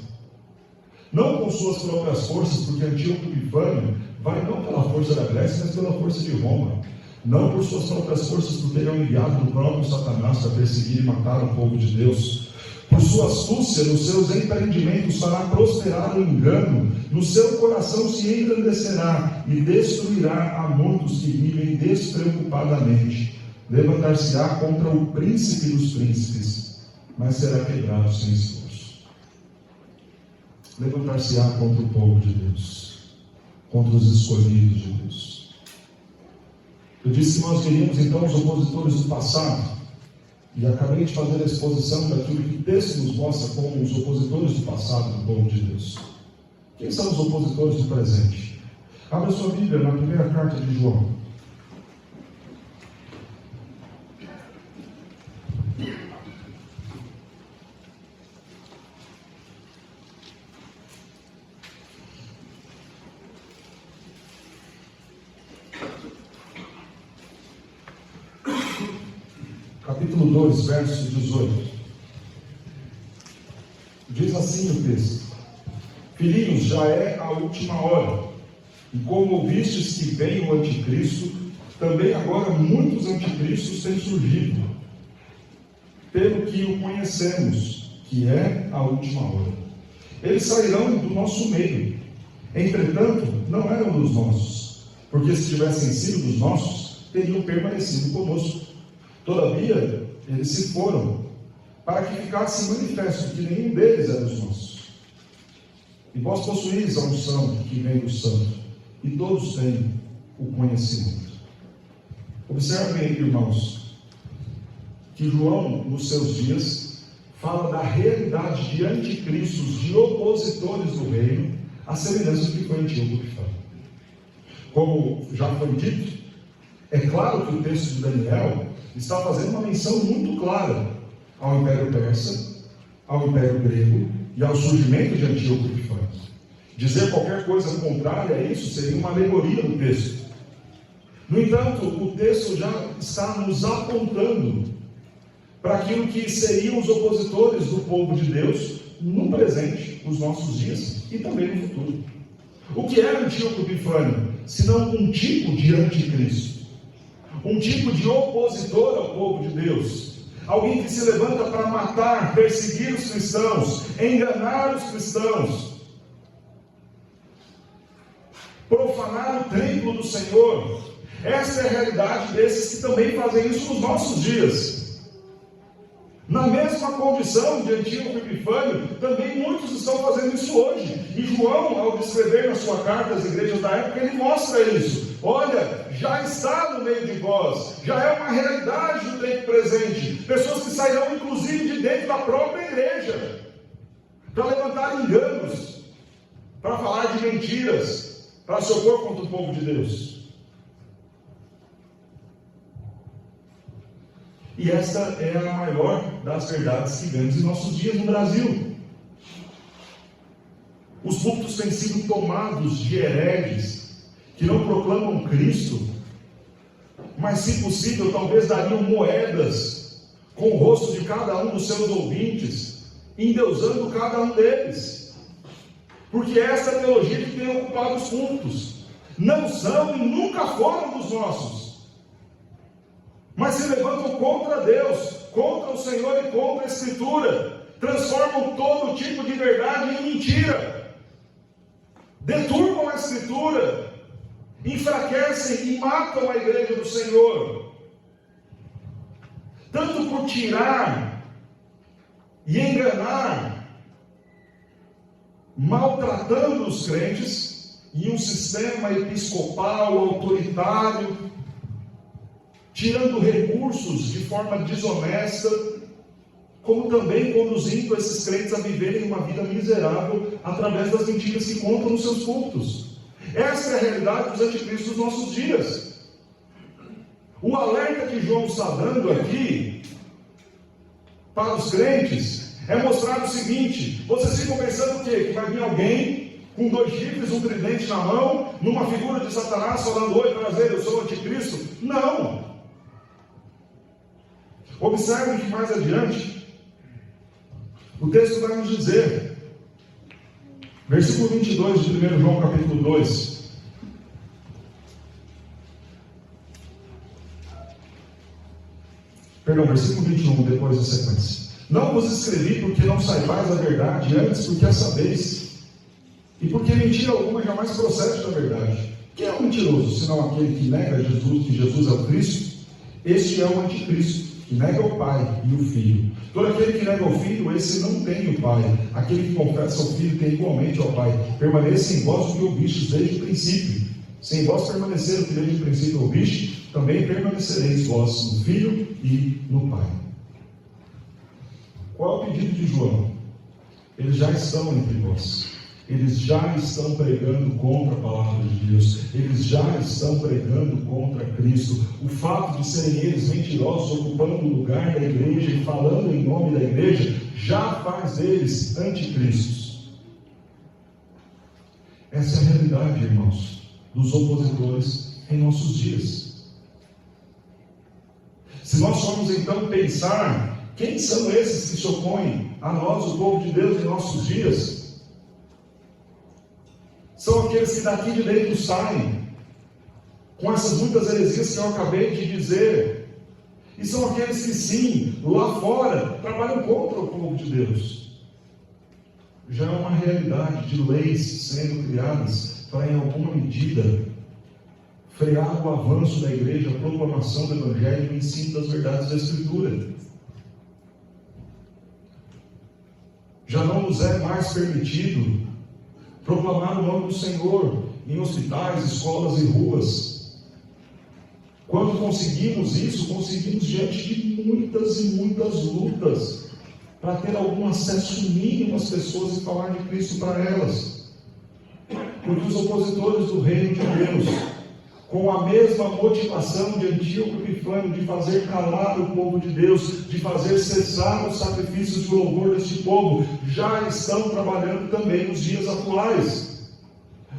Não com suas próprias forças, porque Antíoco Epifânio vai não pela força da Grécia, mas pela força de Roma. Não por suas próprias forças, porque ele é um enviado do próprio Satanás para perseguir e matar o povo de Deus. Por sua astúcia, nos seus empreendimentos fará prosperar o engano, no seu coração se engrandecerá e destruirá a muitos que vivem despreocupadamente. Levantar-se-á contra o príncipe dos príncipes, mas será quebrado sem esforço. Levantar-se-á contra o povo de Deus, contra os escolhidos de Deus. Eu disse que nós veríamos então os opositores do passado, e acabei de fazer a exposição daquilo que o texto nos mostra como os opositores do passado do povo de Deus. Quem são os opositores do presente? Abra sua Bíblia na primeira carta de João. Capítulo 2, verso 18. Diz assim o texto: Filhinhos, já é a última hora, e como ouvistes que vem o anticristo, também agora muitos anticristos têm surgido, pelo que o conhecemos, que é a última hora. Eles sairão do nosso meio, entretanto, não eram dos nossos, porque se tivessem sido dos nossos, teriam permanecido conosco. Todavia, eles se foram, para que ficasse manifesto que nenhum deles era dos nossos. E vós possuís a unção que vem do Santo, e todos têm o conhecimento. Observem, irmãos, que João, nos seus dias, fala da realidade de anticristos, de opositores do reino, à semelhança do que foi Antíoco Epifânio. Como já foi dito, é claro que o texto de Daniel está fazendo uma menção muito clara ao Império Persa, ao Império Grego e ao surgimento de Antíoco Epifânio. Dizer qualquer coisa contrária a isso seria uma alegoria do texto. No entanto, o texto já está nos apontando para aquilo que seriam os opositores do povo de Deus no presente, nos nossos dias e também no futuro. O que era Antíoco Epifânio, senão um tipo de anticristo? Um tipo de opositor ao povo de Deus, alguém que se levanta para matar, perseguir os cristãos, enganar os cristãos, profanar o templo do Senhor. Essa é a realidade desses que também fazem isso nos nossos dias. Na mesma condição de Antíoco Epifânio, também muitos estão fazendo isso hoje. E João, ao descrever na sua carta às igrejas da época, ele mostra isso. Olha, já está no meio de vós, já é uma realidade do tempo presente. Pessoas que sairão inclusive de dentro da própria igreja, para levantar enganos, para falar de mentiras, para se opor contra o povo de Deus. E esta é a maior das verdades que vemos em nossos dias no Brasil. Os púlpitos têm sido tomados de hereges que não proclamam Cristo, mas, se possível, talvez dariam moedas com o rosto de cada um dos seus ouvintes, endeusando cada um deles. Porque essa é a teologia que tem ocupado os púlpitos. Não são e nunca foram dos nossos, mas se levantam contra Deus, contra o Senhor e contra a Escritura, transformam todo tipo de verdade em mentira, deturpam a Escritura, enfraquecem e matam a igreja do Senhor, tanto por tirar e enganar, maltratando os crentes em um sistema episcopal, autoritário, tirando recursos de forma desonesta, como também conduzindo esses crentes a viverem uma vida miserável através das mentiras que contam nos seus cultos. Essa é a realidade dos anticristos dos nossos dias. O alerta que João está dando aqui para os crentes é mostrar o seguinte: vocês ficam pensando o quê? Que vai vir alguém com 2 chifres, um tridente na mão, numa figura de Satanás, falando: oi, prazer, eu sou o anticristo? Não! Observem que mais adiante, o texto vai nos dizer, versículo 22 de 1 João capítulo 2, versículo 21, depois da sequência. Não vos escrevi porque não saibais a verdade, antes porque a sabeis, e porque mentira alguma jamais procede da verdade. Quem é o mentiroso, senão aquele que nega Jesus, que Jesus é o Cristo? Este é o anticristo, que nega o Pai e o Filho. Todo aquele que nega o Filho, esse não tem o Pai. Aquele que confessa o Filho tem igualmente ao Pai. Permaneça em vós o que ouvistes desde o princípio. Se em vós permanecer o que desde o princípio ouviste, também permanecereis vós no Filho e no Pai. Qual é o pedido de João? Eles já estão entre vós. Eles já estão pregando contra a palavra de Deus. Eles já estão pregando contra Cristo. O fato de serem eles mentirosos, ocupando o lugar da igreja e falando em nome da igreja, já faz deles anticristos. Essa é a realidade, irmãos, dos opositores em nossos dias. Se nós formos então pensar, quem são esses que se opõem a nós, o povo de Deus, em nossos dias? São aqueles que daqui de dentro saem, com essas muitas heresias que eu acabei de dizer. E são aqueles que sim, lá fora, trabalham contra o povo de Deus. Já é uma realidade de leis sendo criadas para, em alguma medida, frear o avanço da igreja, a proclamação do Evangelho e o ensino das verdades da Escritura. Já não nos é mais permitido proclamar o nome do Senhor em hospitais, escolas e ruas. Quando conseguimos isso, conseguimos diante de muitas e muitas lutas para ter algum acesso mínimo às pessoas e falar de Cristo para elas. Porque os opositores do reino de Deus, com a mesma motivação de Antíoco Epifânio, de fazer calar o povo de Deus, de fazer cessar os sacrifícios de louvor deste povo, já estão trabalhando também nos dias atuais.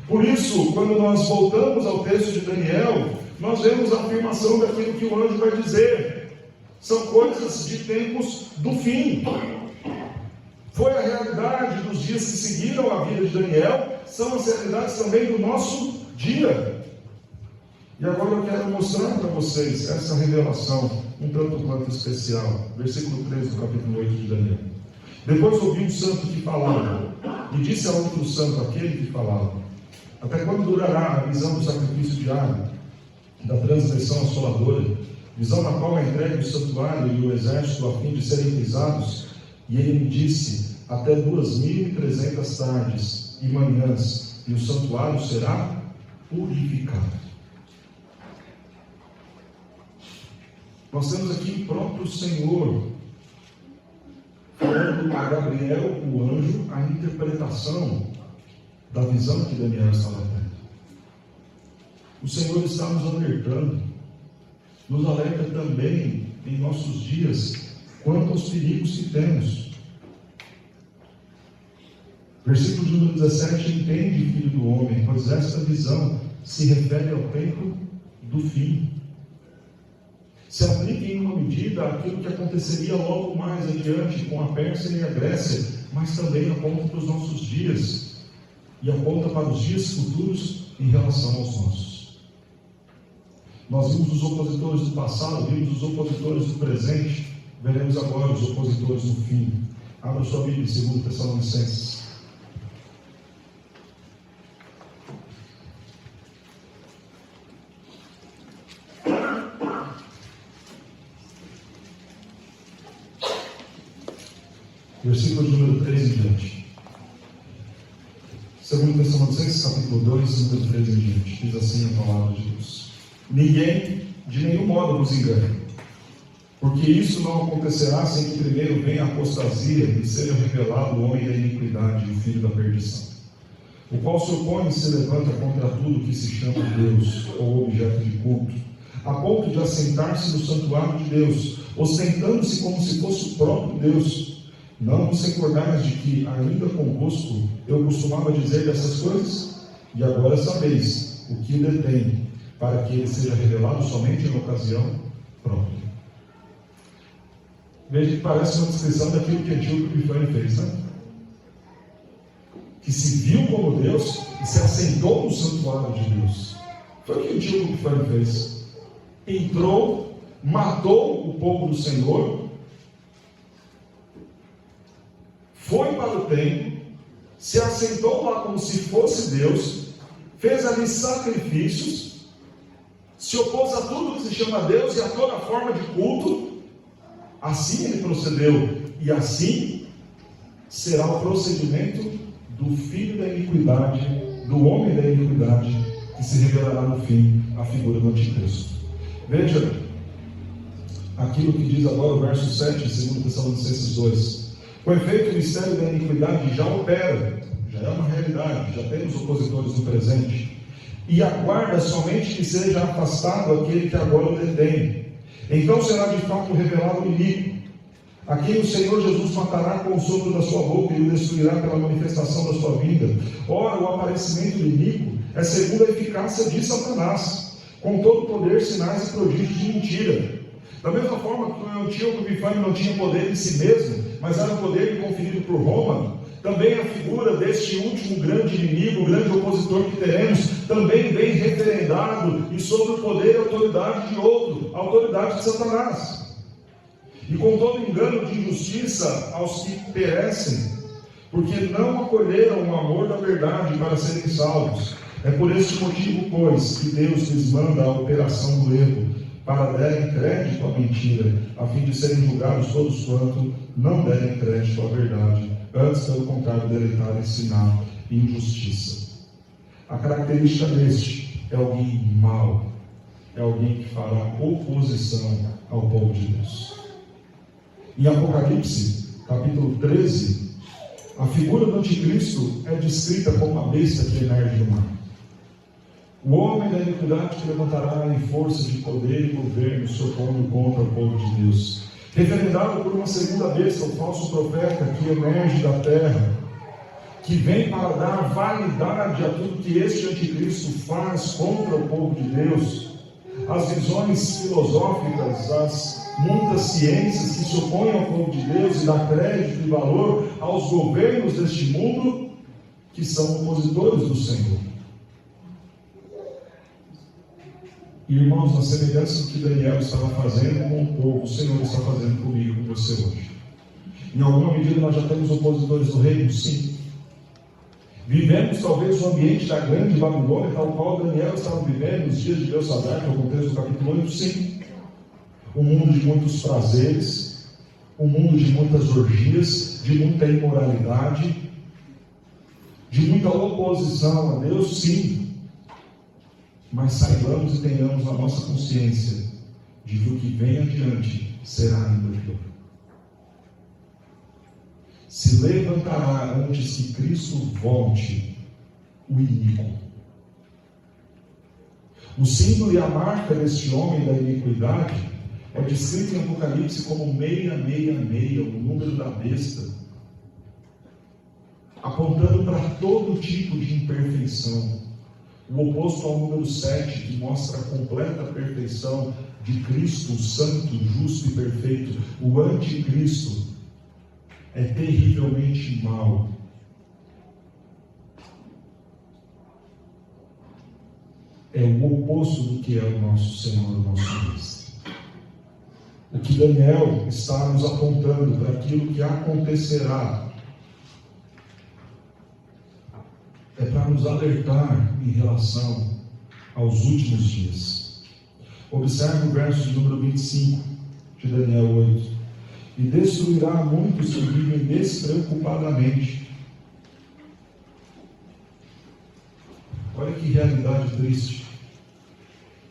Por isso, quando nós voltamos ao texto de Daniel, nós vemos a afirmação daquilo que o anjo vai dizer. São coisas de tempos do fim. Foi a realidade dos dias que seguiram a vida de Daniel, são as realidades também do nosso dia. E agora eu quero mostrar para vocês essa revelação um tanto quanto especial. Versículo 13 do capítulo 8 de Daniel. Depois ouvi um santo que falava, e disse a outro santo, aquele que falava: até quando durará a visão do sacrifício diário, da transgressão assoladora, visão na qual é entregue o santuário e o exército a fim de serem pisados? E ele me disse: até 2.300 tardes e manhãs, e o santuário será purificado. Nós temos aqui o próprio Senhor falando a Gabriel, o anjo, a interpretação da visão que Daniel estava tendo. O Senhor está nos alertando, nos alerta também em nossos dias quanto aos perigos que temos. Versículo de número 17: entende, filho do homem, pois esta visão se refere ao tempo do fim. Se aplica em uma medida àquilo que aconteceria logo mais adiante com a Pérsia e a Grécia, mas também aponta para os nossos dias e aponta para os dias futuros em relação aos nossos. Nós vimos os opositores do passado, vimos os opositores do presente, veremos agora os opositores do fim. Abra sua Bíblia em 2 Tessalonicenses. Versículo número 3 em diante. 2 Tessalonicenses, capítulo 2, número 3 em diante. Diz assim a palavra de Deus: ninguém de nenhum modo vos engane, porque isso não acontecerá sem que primeiro venha a apostasia e seja revelado o homem da iniquidade, o filho da perdição, o qual se opõe e se levanta contra tudo que se chama Deus ou objeto de culto, a ponto de assentar-se no santuário de Deus, ostentando-se como se fosse o próprio Deus. Não vos recordais de que, ainda convosco, eu costumava dizer dessas coisas? E agora sabeis o que o detém, para que ele seja revelado somente em ocasião própria. Veja que parece uma descrição daquilo que Antíoco Epifânio fez, né? Que se viu como Deus e se assentou no santuário de Deus. Foi o que Antíoco Epifânio fez. Entrou, matou o povo do Senhor, foi para o templo, se assentou lá como se fosse Deus, fez ali sacrifícios, se opôs a tudo que se chama Deus e a toda forma de culto. Assim ele procedeu, e assim será o procedimento do filho da iniquidade, do homem da iniquidade, que se revelará no fim, a figura do anticristo. Veja aquilo que diz agora o verso 7, em 2 Tessalonicenses 2. Com efeito, o mistério da iniquidade já opera, já é uma realidade, já temos opositores no presente, e aguarda somente que seja afastado aquele que agora o detém. Então será de fato revelado o iníquo, a quem o Senhor Jesus matará com o sopro da sua boca e o destruirá pela manifestação da sua vinda. Ora, o aparecimento do iníquo é segundo a eficácia de Satanás, com todo o poder, sinais e prodígios de mentira. Da mesma forma que o Antíoco Epifânio não tinha poder em si mesmo, mas era um poder conferido por Roma, também a figura deste último grande inimigo, grande opositor que teremos, também vem referendado e sob o poder e autoridade de outro, a autoridade de Satanás. E com todo engano de injustiça aos que perecem, porque não acolheram o amor da verdade para serem salvos. É por este motivo, pois, que Deus lhes manda a operação do erro, para derem crédito à mentira, a fim de serem julgados todos quanto não derem crédito à verdade, antes, pelo contrário, deleitarem sinal e injustiça. A característica deste é alguém mau, é alguém que fará oposição ao povo de Deus. Em Apocalipse, capítulo 13, a figura do anticristo é descrita como a besta que emerge do mar. O homem da iniquidade que levantará em força de poder e governo, socorro contra o povo de Deus. Referendado por uma segunda besta, o falso profeta que emerge da terra, que vem para dar validade a tudo que este anticristo faz contra o povo de Deus. As visões filosóficas, as muitas ciências que se opõem ao povo de Deus e dá crédito e valor aos governos deste mundo, que são opositores do Senhor. Irmãos, na semelhança do que Daniel estava fazendo com o povo, o Senhor está fazendo comigo e com você hoje. Em alguma medida nós já temos opositores do reino? Sim. Vivemos talvez o ambiente da grande Babilônia, tal qual Daniel estava vivendo nos dias de Belsazar, que é o contexto do capítulo 8, sim. Um mundo de muitos prazeres, um mundo de muitas orgias, de muita imoralidade, de muita oposição a Deus, sim. Mas saibamos e tenhamos a nossa consciência de que o que vem adiante será ainda pior. Se levantará antes que Cristo volte o inimigo. O símbolo e a marca deste homem da iniquidade é descrito em Apocalipse como 666, o número da besta, apontando para todo tipo de imperfeição. O oposto ao número 7, que mostra a completa perfeição de Cristo, santo, justo e perfeito. O anticristo é terrivelmente mau. É o oposto do que é o nosso Senhor, o nosso Mestre. O que Daniel está nos apontando para aquilo que acontecerá é para nos alertar em relação aos últimos dias. Observe o verso de número 25 de Daniel 8. E destruirá muitos que vivem despreocupadamente. Olha que realidade triste.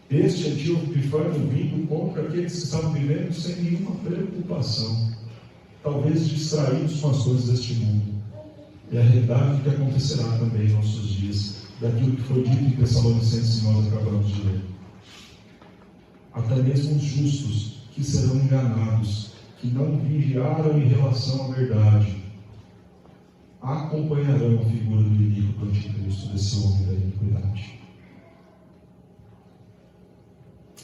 Este Antíoco Epifânio vindo contra aqueles que estavam vivendo sem nenhuma preocupação, talvez distraídos com as coisas deste mundo. E a realidade que acontecerá também em nossos dias, daquilo que foi dito em Tessalonicenses, nós acabamos de ler. Até mesmo os justos que serão enganados, que não vigiaram em relação à verdade, acompanharão a figura do inimigo do anticristo, desse homem da iniquidade.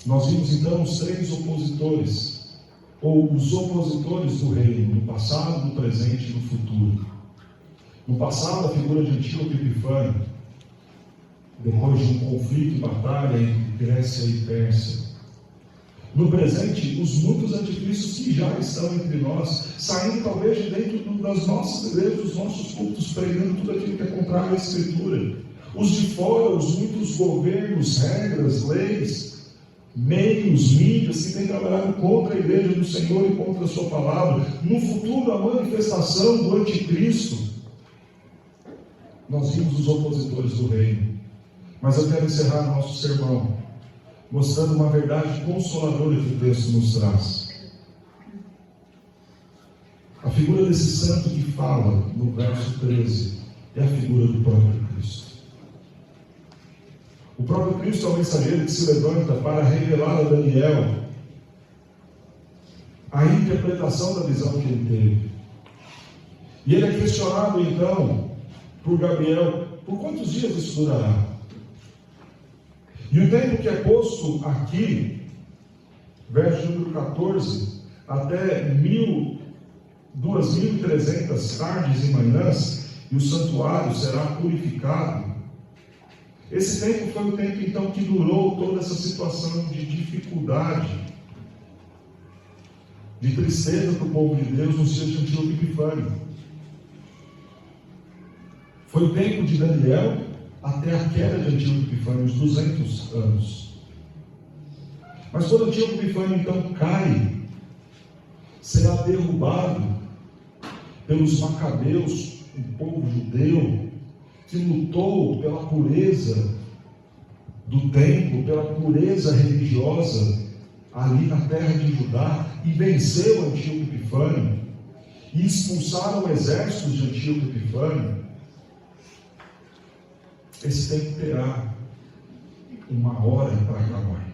Nós vimos então os três opositores, ou os opositores do reino, no passado, no presente e no futuro. No passado, a figura de Antíoco Epifânio, depois de um conflito e batalha entre Grécia e Pérsia. No presente, os muitos anticristos que já estão entre nós, saindo talvez de dentro das nossas igrejas, dos nossos cultos, pregando tudo aquilo que é contrário à Escritura. Os de fora, os muitos governos, regras, leis, meios, mídias que têm trabalhado contra a igreja do Senhor e contra a sua palavra. No futuro, a manifestação do anticristo. Nós vimos os opositores do reino. Mas eu quero encerrar nosso sermão mostrando uma verdade consoladora que o texto nos traz. A figura desse santo que fala no verso 13 é a figura do próprio Cristo. O próprio Cristo é o mensageiro que se levanta para revelar a Daniel a interpretação da visão que ele teve. E ele é questionado então por Gabriel: por quantos dias isso durará? E o tempo que é posto aqui, verso número 14, até 2.300 tardes e manhãs, e o santuário será purificado. Esse tempo foi o tempo então que durou toda essa situação de dificuldade, de tristeza para o povo de Deus nos dias de Antíoco Epifânio. Foi o tempo de Daniel até a queda de Antíoco Epifânio, uns 200 anos. Mas quando Antíoco Epifânio então cai, será derrubado pelos macabeus, um povo judeu que lutou pela pureza do templo, pela pureza religiosa ali na terra de Judá, e venceu Antíoco Epifânio e expulsaram exércitos de Antíoco Epifânio. Esse tempo terá uma hora para acabar.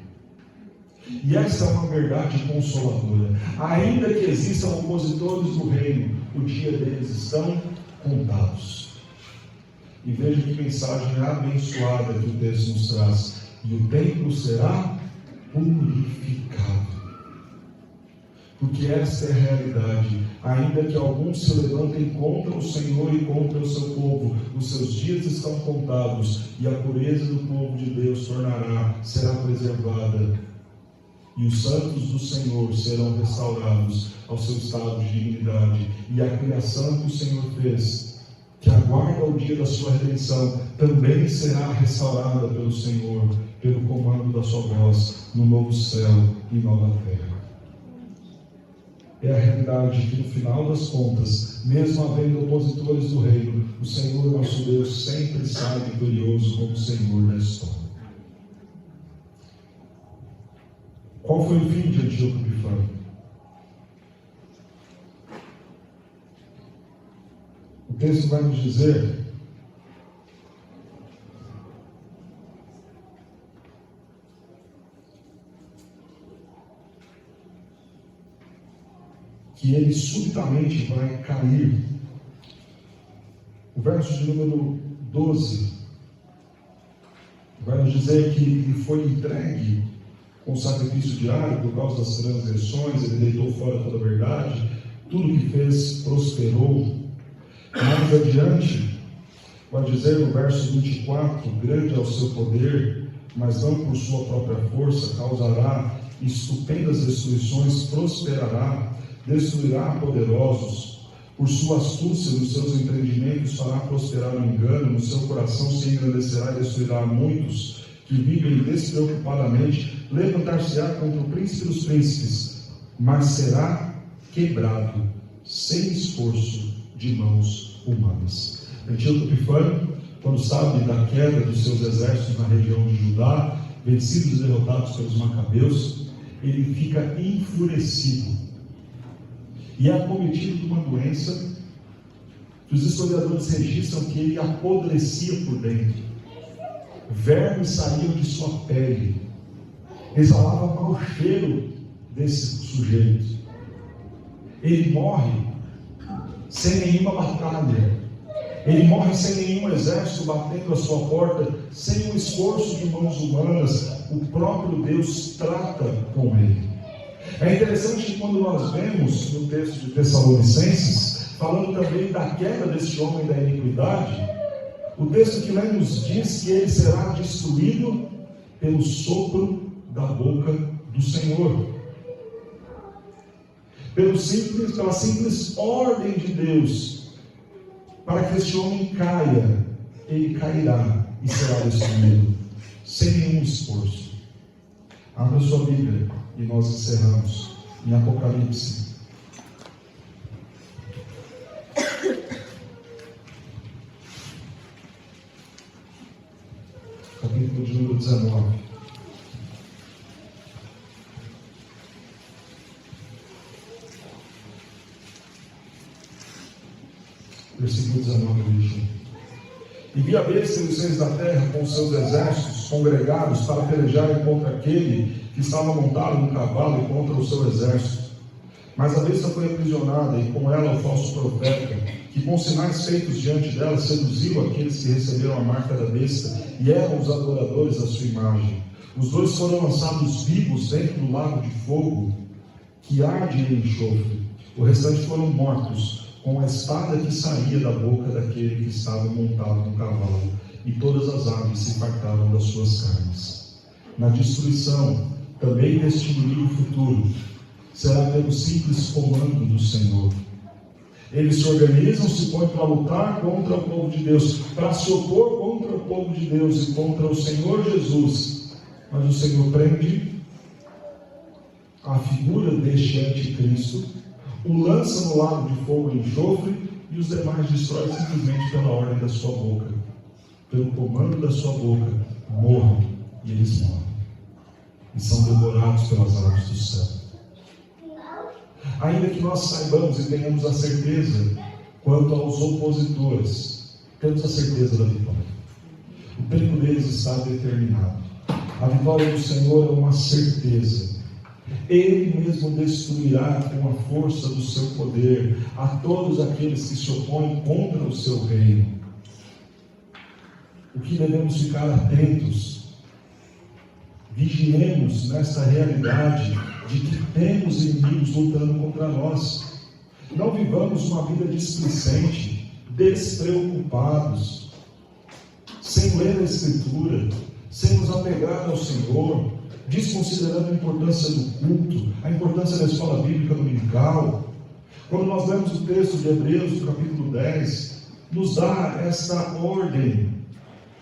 E essa é uma verdade consoladora. Ainda que existam opositores do reino, o dia deles estão contados. E veja que mensagem abençoada que o texto nos traz. E o templo será purificado. Porque esta é a realidade. Ainda que alguns se levantem contra o Senhor e contra o seu povo, os seus dias estão contados, e a pureza do povo de Deus será preservada, e os santos do Senhor serão restaurados ao seu estado de dignidade, e a criação que o Senhor fez, que aguarda o dia da sua redenção, também será restaurada pelo Senhor, pelo comando da sua voz, no novo céu e nova terra. É a realidade que, no final das contas, mesmo havendo opositores do reino, o Senhor, nosso Deus, sempre sai vitorioso como Senhor da história. Qual foi o fim de Antíoco Epifânio? O texto vai nos dizer que ele subitamente vai cair. O verso de número 12 vai nos dizer que ele foi entregue com sacrifício diário por causa das transgressões, ele deitou fora toda a verdade, tudo que fez prosperou. Mais adiante, vai dizer no verso 24, grande é o seu poder, mas não por sua própria força, causará estupendas destruições, prosperará, destruirá poderosos, por sua astúcia nos seus empreendimentos fará prosperar o engano, no seu coração se engrandecerá e destruirá muitos que vivem despreocupadamente, levantar-se-á contra o príncipe dos príncipes, mas será quebrado, sem esforço de mãos humanas. Antíoco Epifânio, quando sabe da queda dos seus exércitos na região de Judá, vencidos e derrotados pelos macabeus, ele fica enfurecido e é acometido de uma doença que os historiadores registram que ele apodrecia por dentro. Vermes saíam de sua pele, exalava mau cheiro desse sujeito. Ele morre sem nenhuma batalha, ele morre sem nenhum exército batendo a sua porta, sem um esforço de mãos humanas. O próprio Deus trata com ele. É interessante que quando nós vemos no texto de Tessalonicenses, falando também da queda deste homem da iniquidade, o texto que lê nos diz que ele será destruído pelo sopro da boca do Senhor. Pela simples ordem de Deus, para que este homem caia, ele cairá e será destruído, sem nenhum esforço. Abra sua Bíblia e nós encerramos em Apocalipse. Capítulo de número 19. Versículo 19 diz: E vi a besta e os reis da terra com seus exércitos congregados para pelejarem contra aquele que estava montado no cavalo e contra o seu exército. Mas a besta foi aprisionada, e com ela o falso profeta, que com sinais feitos diante dela seduziu aqueles que receberam a marca da besta e eram os adoradores da sua imagem. Os dois foram lançados vivos dentro do lago de fogo que arde em enxofre. O restante foram mortos com a espada que saía da boca daquele que estava montado no cavalo, e todas as aves se fartaram das suas carnes. Na destruição também deste inimigo futuro será pelo simples comando do Senhor. Eles se organizam, se põem para lutar contra o povo de Deus, para se opor contra o povo de Deus e contra o Senhor Jesus. Mas o Senhor prende a figura deste anticristo, o lança no lago de fogo e enxofre, e os demais destrói simplesmente pela ordem da sua boca. Pelo comando da sua boca, morram, e eles morrem. E são devorados pelas aves do céu. Ainda que nós saibamos e tenhamos a certeza quanto aos opositores, temos a certeza da vitória. O tempo deles está determinado. A vitória do Senhor é uma certeza. Ele mesmo destruirá com a força do seu poder a todos aqueles que se opõem contra o seu reino. O que devemos ficar atentos, vigiemos nessa realidade de que temos inimigos lutando contra nós. Não vivamos uma vida displicente, despreocupados, sem ler a Escritura, sem nos apegar ao Senhor, desconsiderando a importância do culto, a importância da escola bíblica dominical. Quando nós lemos o texto de Hebreus, capítulo 10, nos dá esta ordem: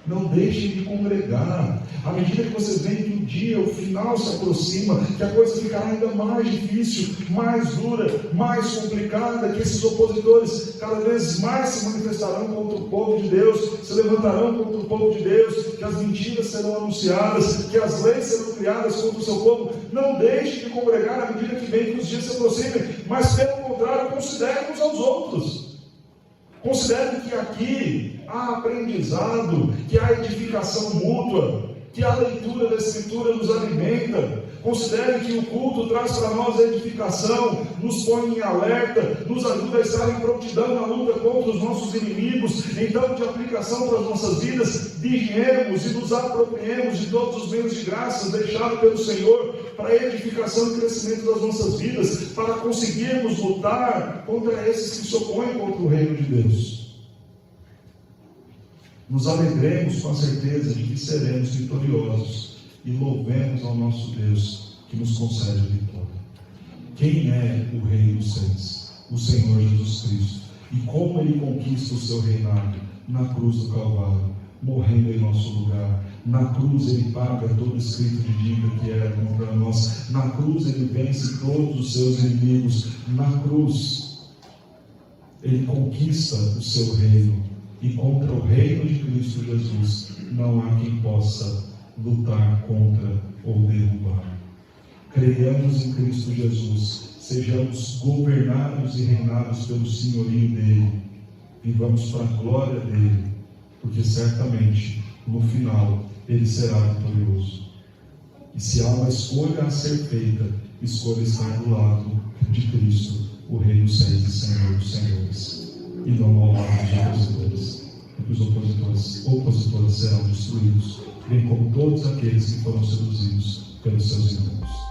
não deixem de congregar. À medida que vocês veem que o dia, o final se aproxima, que a coisa ficará ainda mais difícil, mais dura, mais complicada, que esses opositores cada vez mais se manifestarão contra o povo de Deus, se levantarão contra o povo de Deus, que as mentiras serão anunciadas, que as leis serão criadas contra o seu povo. Não deixe de congregar à medida que vem que os dias se aproximem, mas pelo contrário, considerem uns aos outros. Considere que aqui há aprendizado, que há edificação mútua, que a leitura da Escritura nos alimenta. Considere que o culto traz para nós a edificação, nos põe em alerta, nos ajuda a estar em prontidão na luta contra os nossos inimigos. Então, de aplicação para as nossas vidas, vigiemos e nos apropriemos de todos os meios de graça deixados pelo Senhor para a edificação e crescimento das nossas vidas, para conseguirmos lutar contra esses que se opõem contra o reino de Deus. Nos alegremos com a certeza de que seremos vitoriosos e louvemos ao nosso Deus que nos concede a vitória. Quem é o Rei dos Reis? O Senhor Jesus Cristo. E como Ele conquista o seu reinado? Na cruz do Calvário, morrendo em nosso lugar. Na cruz Ele paga todo escrito de dívida que era contra nós. Na cruz Ele vence todos os seus inimigos. Na cruz Ele conquista o seu reino. E contra o reino de Cristo Jesus não há quem possa lutar contra ou derrubar. Creiamos em Cristo Jesus, sejamos governados e reinados pelo senhorio dele, vivamos para a glória dele, porque certamente no final ele será vitorioso. E se há uma escolha a ser feita, escolha estar do lado de Cristo, o Rei dos Reis e Senhor dos Senhores, e não ao lado dos opositores, porque os opositores serão destruídos, bem como todos aqueles que foram seduzidos pelos seus irmãos.